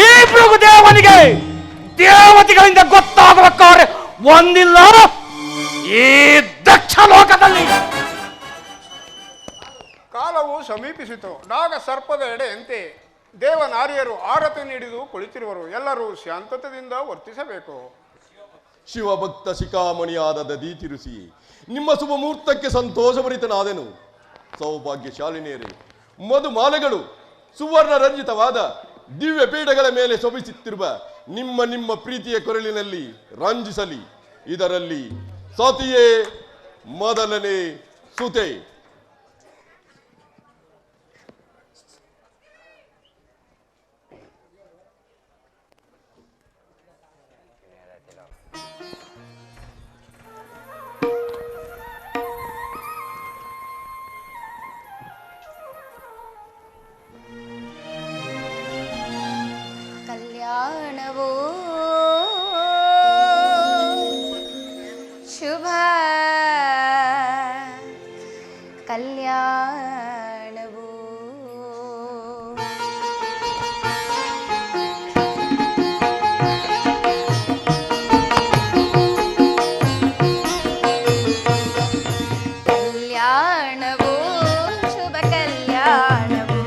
ಈ ಭೃಗುದೇವನಿಗೆ ದೇವತೆಗಳಿಂದ ಗೊತ್ತಾಗುವ ಕಾರ್ಯ ಒಂದಿಲ್ಲ ಈ ದಕ್ಷ ಲೋಕದಲ್ಲಿ. ಕಾಲವು ಸಮೀಪಿಸಿತು. ನಾಗ ಸರ್ಪದ ಎಡೆಯಂತೆ ದೇವನಾರಿಯರು ಆರತಿ ನೀಡಿದು ಕುಳಿತಿರುವರು. ಎಲ್ಲರೂ ಶಾಂತತೆಯಿಂದ ವರ್ತಿಸಬೇಕು. ಶಿವಭಕ್ತ ಶಿಖಾಮಣಿಯಾದ ದದೀತಿ ಋಷಿ, ನಿಮ್ಮ ಶುಭ ಮುಹೂರ್ತಕ್ಕೆ ಸಂತೋಷಭರಿತನಾದೆನು. ಸೌಭಾಗ್ಯಶಾಲಿನಿಯರೇ, ಮಧುಮಾಲೆಗಳು ಸುವರ್ಣ ರಂಜಿತವಾದ ದಿವ್ಯ ಪೀಠಗಳ ಮೇಲೆ ಶೋಭಿಸುತ್ತಿರುವ ನಿಮ್ಮ ಪ್ರೀತಿಯ ಕೊರಳಿನಲ್ಲಿ ರಂಜಿಸಲಿ. ಇದರಲ್ಲಿ ಸತಿಯೇ ಮೊದಲನೇ ಸುತೆ. ಕಲ್ಯಾಣವೋ ಶುಭ ಕಲ್ಯಾಣವೋ. ಕಲ್ಯಾಣವೋ ಶುಭ ಕಲ್ಯಾಣವೋ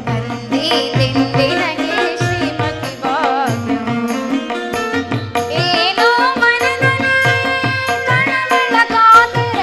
ಬಂದಿತೆಂದಿನಗೆ ಶ್ರೀಮತಿ ಭಾಗ್ಯವು. ಏನೋ ಮನದಲ್ಲಿ ಕಣಗಳ ಕಾತರ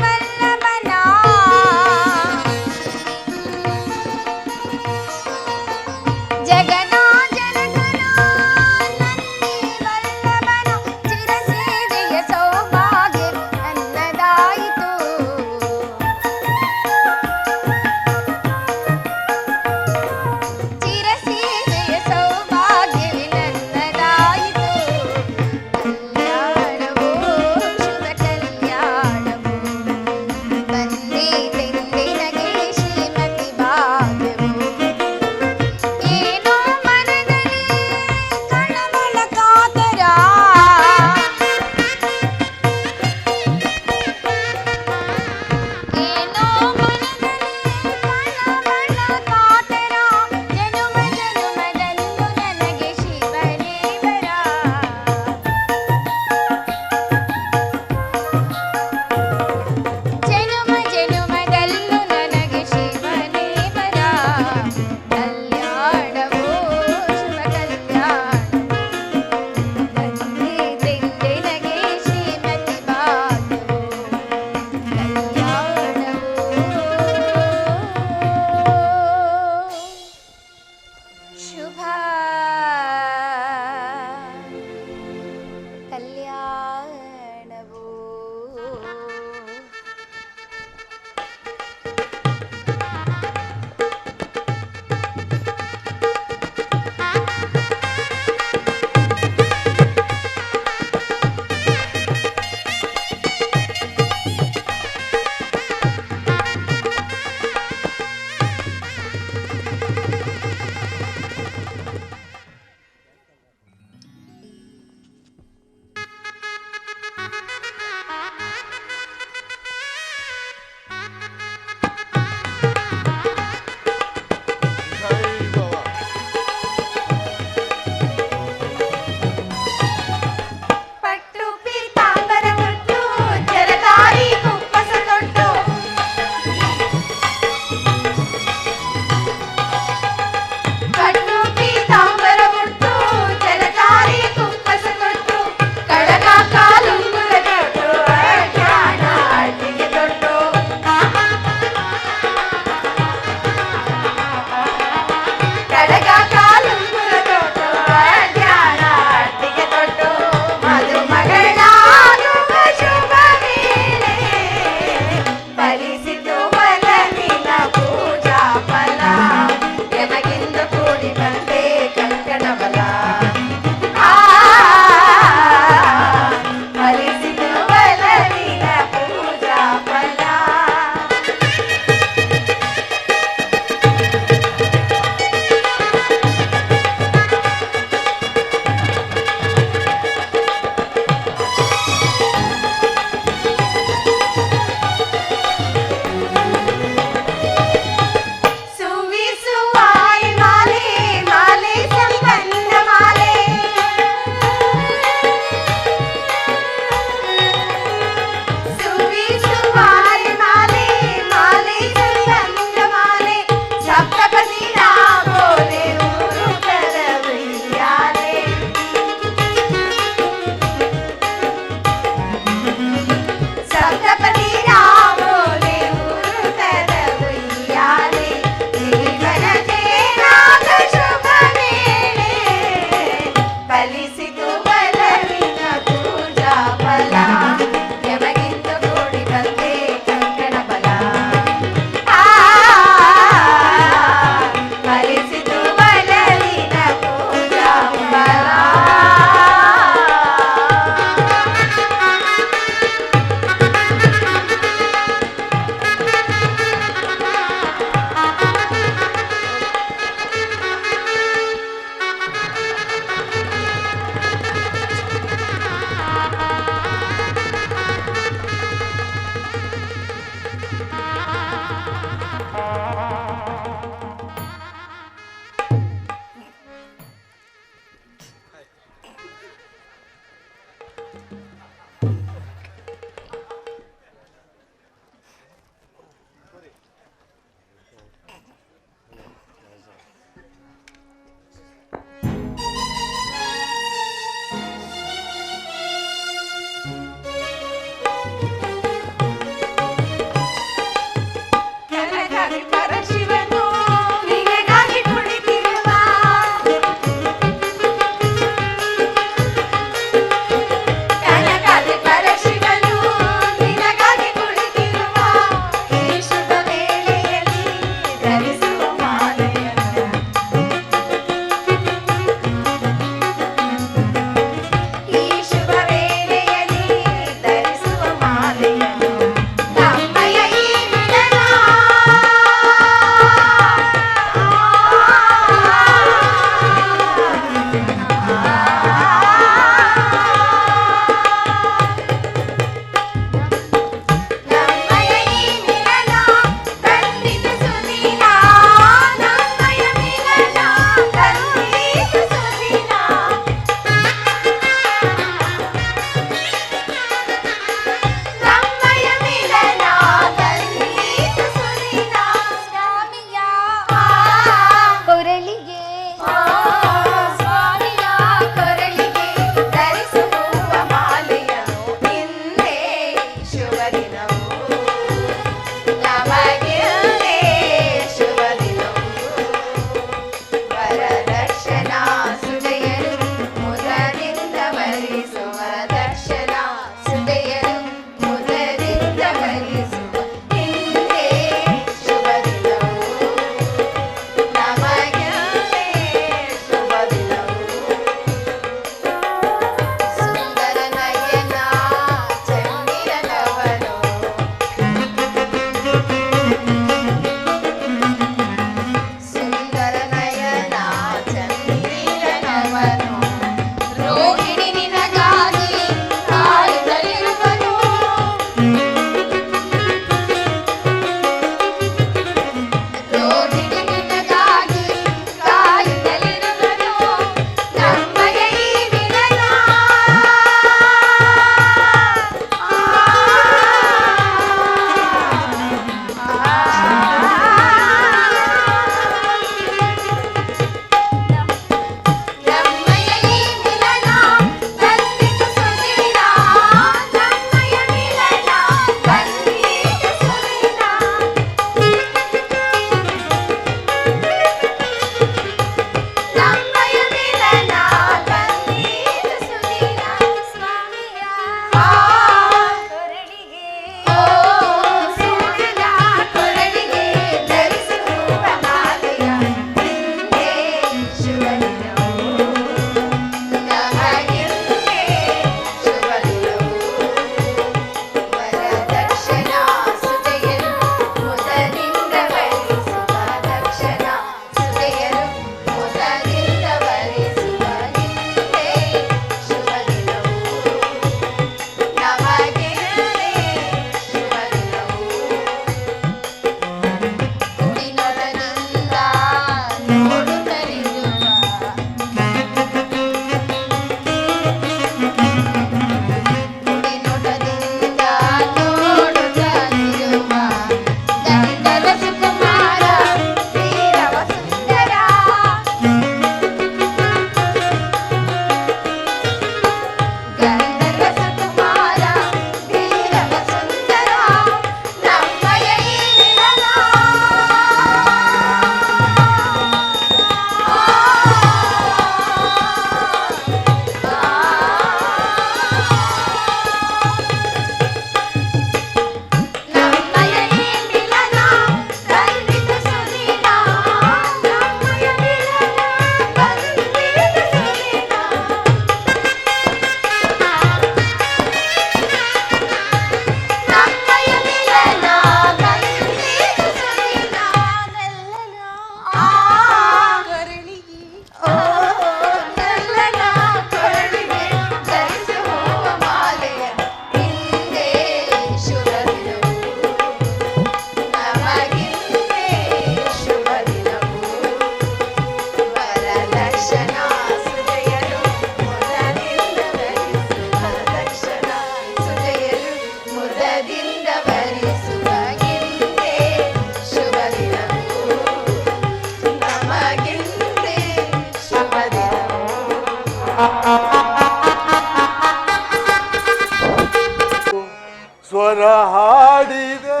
ಸ್ವರ ಹಾಡಿದೆ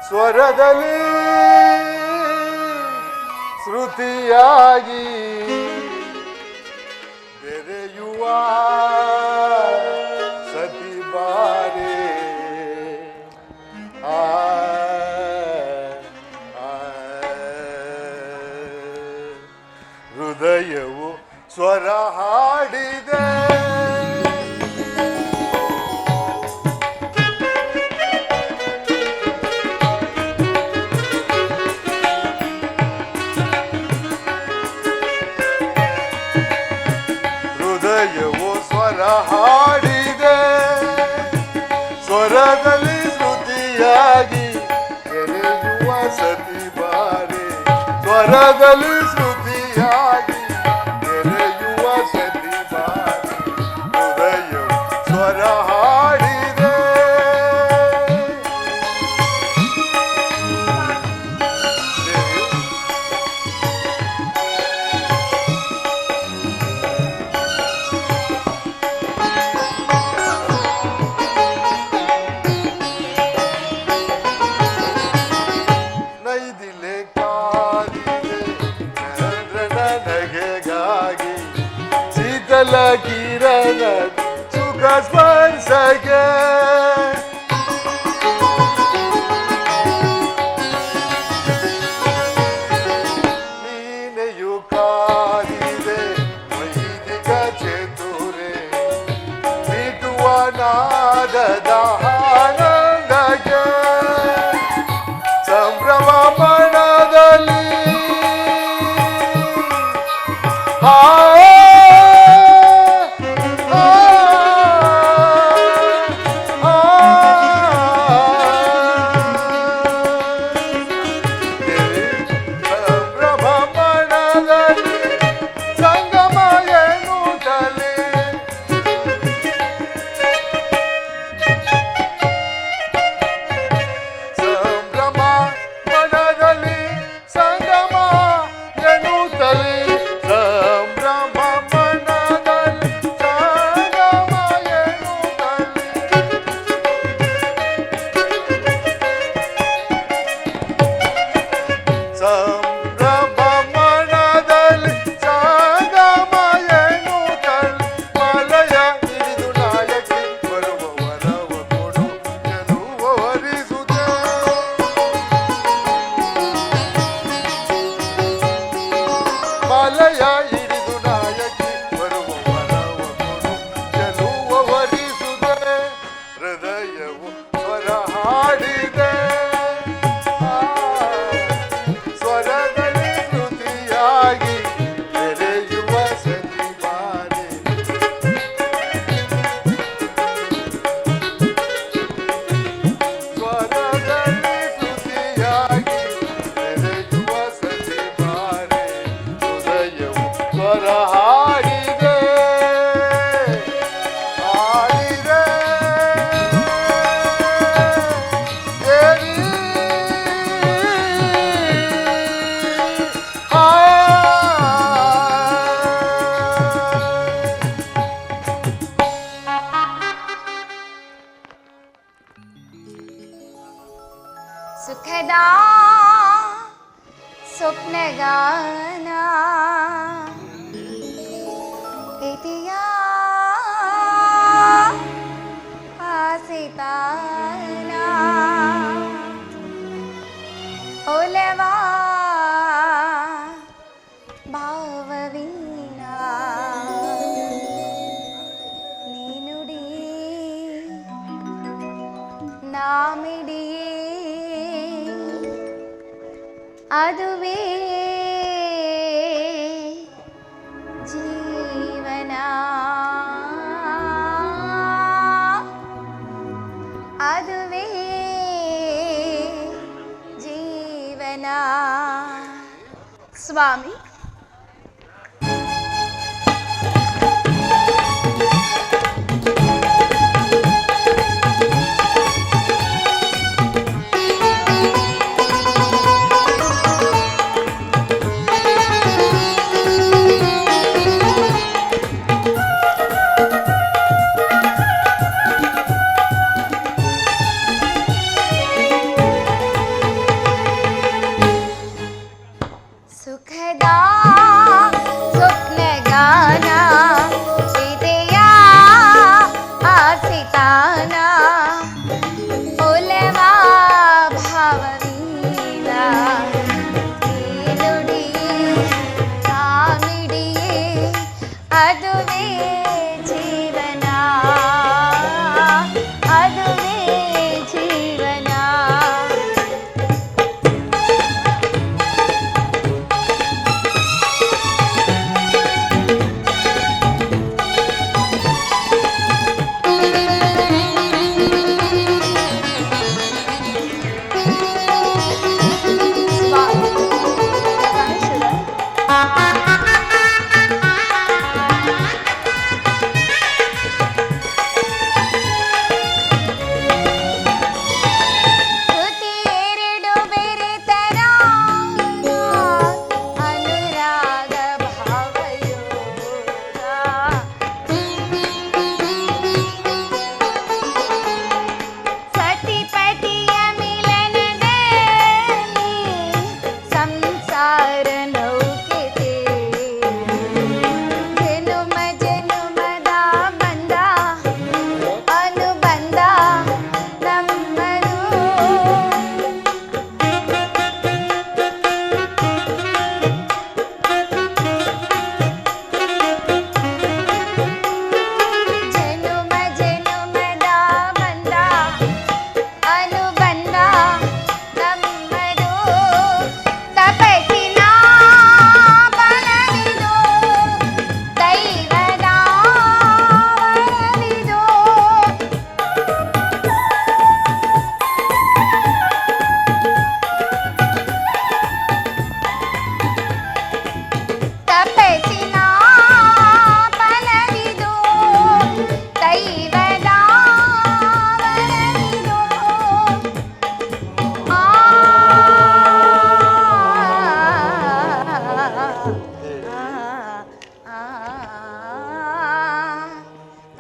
ಸ್ವರದಲ್ಲಿ ಶ್ರುತಿಯಾಗಿ ಬೆರೆಯುವ ಸತಿ ಬಾರೆ ಹೃದಯವು ಸ್ವರ ಹಾಡಿದೆ ಹೃದಯವು ಸ್ವರ ಹಾಡಿದೆ ಸ್ವರದಲ್ಲಿ ಶ್ರುತಿಯಾಗಿ ಬೆರೆಯುವ ಸತಿ ಬಾರೆ ಸ್ವರದಲ್ಲಿ ಶ್ರುತಿಯಾಗಿ ಬೆರೆಯುವ ಸತಿ ಬಾರೆ ಹೃದಯವು ಸ್ವರ ಹಾಡಿದೆ ನೈದಿಲೆ ಕಾದಿದೆ ಚಂದ್ರನ ನಗೆಗಾಗಿ ಶೀತಲ ಕಿರಣ ಸುಖ ಸ್ಪರ್ಶಗೆ ನೀನೆಯು ಕಾದಿದೆ ವೈದಿಕ ಚತುರೆ ಮೀಟುವ ನಾದದ ಆನಂದಗೆ ಸಂಭ್ರಮ ಮನದಲ್ಲಿ ಸಂಭ್ರಮ ಮನದಲ್ಲಿ ಸಂಗಮ ಎನ್ನುತ್ತಲೇ ಸಂಭ್ರಮ ಮನದಲ್ಲಿ ಸಂಗಮ ಎನ್ನುತ್ತಲೇ ಸಂಭ್ರಮ ಮನದಲ್ಲಿ ಸಂಗಮ ಎನ್ನುತ್ತಲೇ ಸಂಭ್ರಮ ಮನದಲ್ಲಿ ಸಂಗಮ ಎನ್ನುತ್ತಲೇ ಮಲಯ ಹಿಡಿದು ನಾಯಕಿ ಬರುವ ವರವ ಕೊಡು ಚೆಲುವ ವರಿಸುತ್ತೆ ಮಲಯ ಹಿಡಿದು ನಾಯಕಿ ಬರುವ ವರವ ಕೊಡು ಚೆಲುವ ವರಿಸುತ್ತೆ ಹೃದಯವು ಸ್ವರ ಹಾಡಿದೆ ಸ್ವರದಲ್ಲಿ ಶ್ರುತಿಯಾಗಿ ಬೆರೆಯುವ ಸತಿ ಬಾರೆ ಸ್ವರದಲ್ಲಿ ಶ್ರುತಿಯಾಗಿ ಬೆರೆಯುವ ಸತಿ ಬಾರೆ ಹೃದಯವು ಸ್ವರ ಹಾಡಿದೆ ಹಾಡಿದೆ ದೇವಿ ಸುಖದ ಸ್ವಪ್ನಗಾನ ಪ್ರೀತಿಯ ಆಸೆತಾನ ಒಲವಾ ಭಾವವೀನ ನೀನುಡಿ ನಾಮಿಡಿಯೇ ಅದುವೇ ಜೀವನ ಅದುವೇ ಜೀವನ ಸ್ವಾಮಿ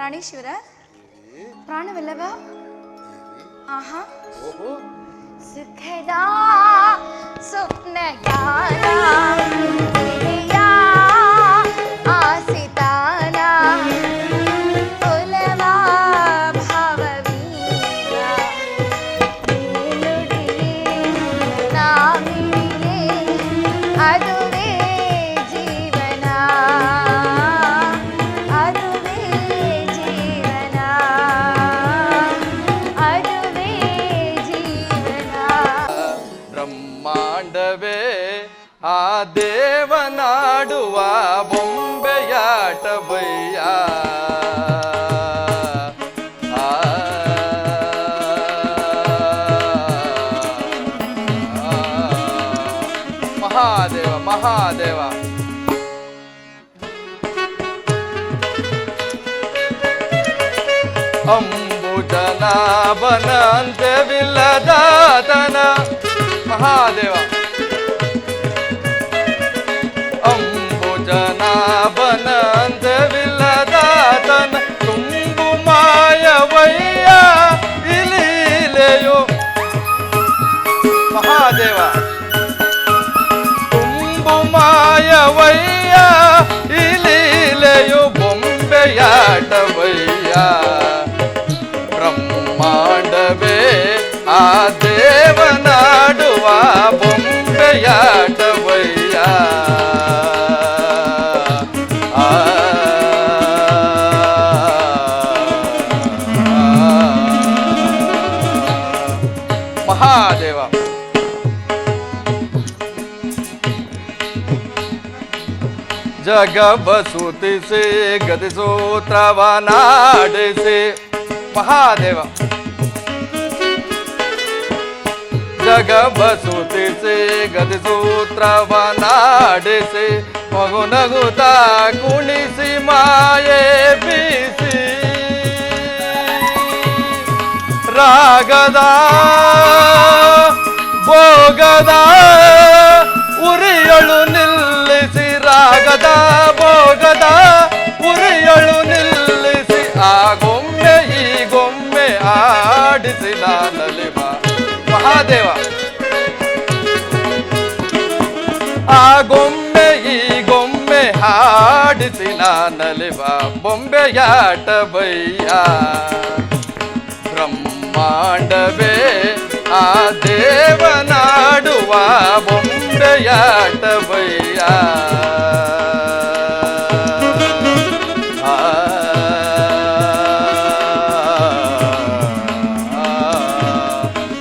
ಪ್ರಾಣೇಶ್ವರ ಪ್ರಾಣವಲ್ಲವ ಆಹಾ ಸುಖದ ಸ್ವಪ್ನಗಾನ ಆಸಿತಾನ ಕುಲವಾ ಭಾವವೀರ ನಾಮಿಯೇ ಅದುವೇ ಜೀವನ ಅದುವೇ ಜೀವನ ಅದುವೇ ಜೀವನ ಬ್ರಹ್ಮಾಂಡವೇ ಆ ದೇವನಾಡುವ ಬೊಂಬೆಯಾಟ ಬಯ್ಯ ಮಹಾದೇವ ಮಹಾದೇವ ಅಂಬುಜನಾಭನ ಅಂತ್ಯವಿಲ್ಲದಾತನ ಮಹಾದೇವ ಅಂಬುಜನಾಭನ ಅಂತ್ಯವಿಲ್ಲದಾತನ ತುಂಬು ಮಾಯವಯ್ಯ ಇಲೀಲೆಯೋ ಮಹಾದೇವ ತುಂಬು ಮಾಯವಯ್ಯ ಇಲೀಲೆಯೋ ಬೊಂಬೆಯಾಟವಯ್ಯ ಬ್ರಹ್ಮಾಂಡವೇ ಆ ದೇವನಾಡುವ ಬೊಂಬೆಯಾಟವಯ್ಯ ಮಹಾದೇವ ಜಗ ಬಸುತಿಸಿ ಗದಿಸೂತ್ರವನಾಡಿಸಿ ಮಹಾದೇವ ಜಗ ಬಸುತಿಸಿ ಗದಿಸೂತ್ರವನಾಡಿಸಿ ಮಗು ನಗುತ್ತ ಕುಣಿಸಿ ಮಾಯೆ ಬೀಸಿ ರಾಗದ ಭೋಗದ ಉರಿಯಳು ನಿಲ್ಲಿಸಿ ರಾಗದ ಭೋಗದ ಉರಿಯಳು ನಿಲ್ಲಿಸಿ ಆ ಗೊಂಬೆ ಈ ಗೊಂಬೆ ಆಡಿಸಿ ನಾನಲಿವ ಮಹಾದೇವ ಆ ಗೊಂಬೆ ಈ ಗೊಂಬೆ ಹಾಡಿಸಿ ನಾನಲಿವ ಬೊಂಬೆಯಾಟ ಬಯ್ಯ ಬ್ರಹ್ಮಾಂಡವೇ ಆ ದೇವನಾಡುವ ಬೊಂಬೆಯಾಟ ಬಯ್ಯ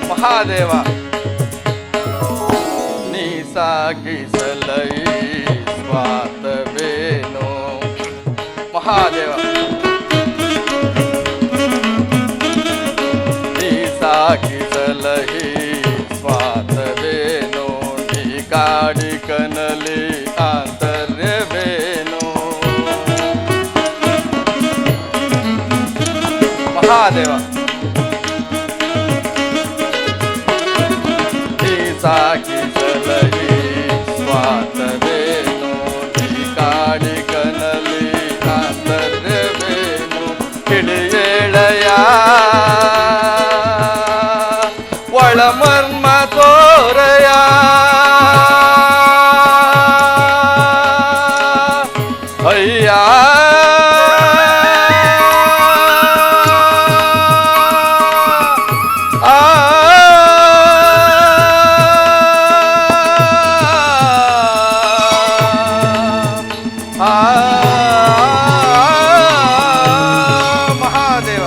ಮಹಾದೇವ ನೀ ಸಾಗಿಸಲೈ ಸ್ವಾತವೇನೋ ಮಹಾದೇವ ನೀ ಸಾಗಿಸಲಹಿ ಸ್ವಾತವೇನೋ ನೀ ಕಾಡಿಕನಲಿ ಆಂತರ್ಯವೇನೋ ಮಹಾದೇವ ನೀ ಸಾಗಿಸಲಹಿ ಸ್ವಾತವೇನೋ ನೀ ಕಾಡಿಕನಲಿ ಆಂತರ್ಯವೇನೋ ತಿಳಿಯೇಳಯ ಒಳಮರ್ಮ ತೋರಯ ಅಯ್ಯ ಮಹಾದೇವ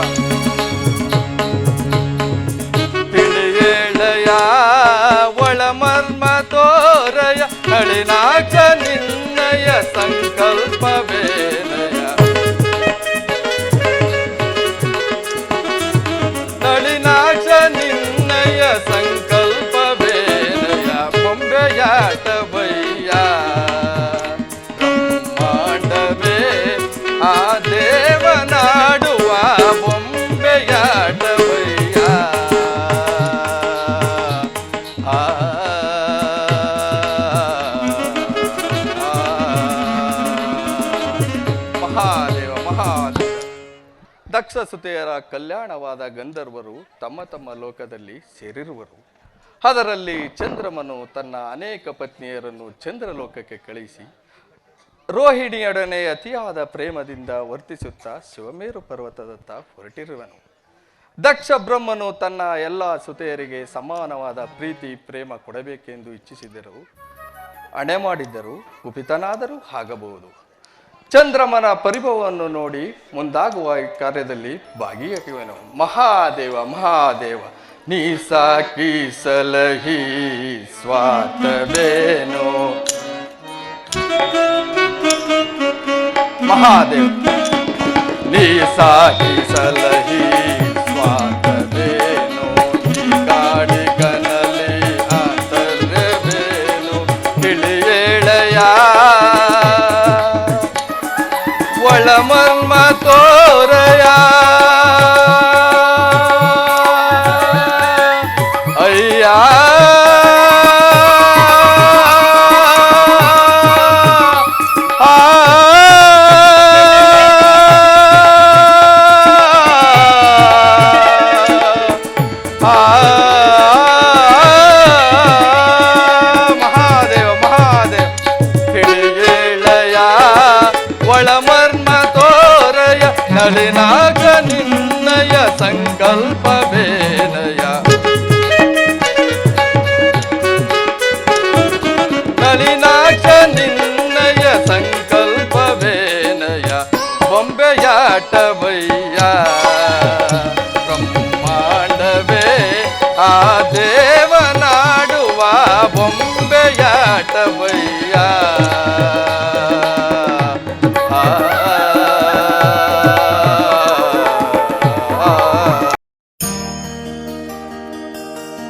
ದಕ್ಷ ಸುತೆಯರ ಕಲ್ಯಾಣವಾದ ಗಂಧರ್ವರು ತಮ್ಮ ತಮ್ಮ ಲೋಕದಲ್ಲಿ ಸೇರಿರುವರು. ಅದರಲ್ಲಿ ಚಂದ್ರಮನು ತನ್ನ ಅನೇಕ ಪತ್ನಿಯರನ್ನು ಚಂದ್ರಲೋಕಕ್ಕೆ ಕಳುಹಿಸಿ ರೋಹಿಣಿಯೊಡನೆ ಅತಿಯಾದ ಪ್ರೇಮದಿಂದ ವರ್ತಿಸುತ್ತಾ ಶಿವಮೇರು ಪರ್ವತದತ್ತ ಹೊರಟಿರುವನು. ದಕ್ಷ ಬ್ರಹ್ಮನು ತನ್ನ ಎಲ್ಲ ಸುತೆಯರಿಗೆ ಸಮಾನವಾದ ಪ್ರೀತಿ ಪ್ರೇಮ ಕೊಡಬೇಕೆಂದು ಇಚ್ಛಿಸಿದರು. ಅಣೆ ಮಾಡಿದ್ದರೂ ಕುಪಿತನಾದರೂ ಆಗಬಹುದು. ಚಂದ್ರಮನ ಪರಿಭವವನ್ನು ನೋಡಿ ಮುಂದಾಗುವ ಕಾರ್ಯದಲ್ಲಿ ಭಾಗಿಯಾಗುವನು. ಮಹಾದೇವ ಮಹಾದೇವ ನೀ ಸಾಕಿ ಸಲಹಿ ಸ್ವಾತವೇನೋ. ಮಹಾದೇವ ನೀ ಸಾಕಿ ಸಲಹಿ ಸ್ವಾತವೇನೋ. ನೀ ಕಾಡಿ ಕನಲಿ ಆತರ್ಯವೇನೋ. ತಿಳಿಯೇಳೆಯ ಒಳಮರ್ಮ ತೋರಯ ಅಯ್ಯ ಮಹಾದೇವ ಮಹಾದೇವ ತಿಳಿಯೇಳಯ ಒಳಮರ್ಮ ತೋರಯ ನಳಿನಾಗ ನಿನ್ನಯ ಸಂಕಲ್ಪವೇನಯ. ನಳಿನಾಗ ನಿನ್ನಯ ಸಂಕಲ್ಪವೇನಯ. ಬೊಂಬೆಯಾಟವಯ್ಯ ಬ್ರಹ್ಮಾಂಡವೇ ಆ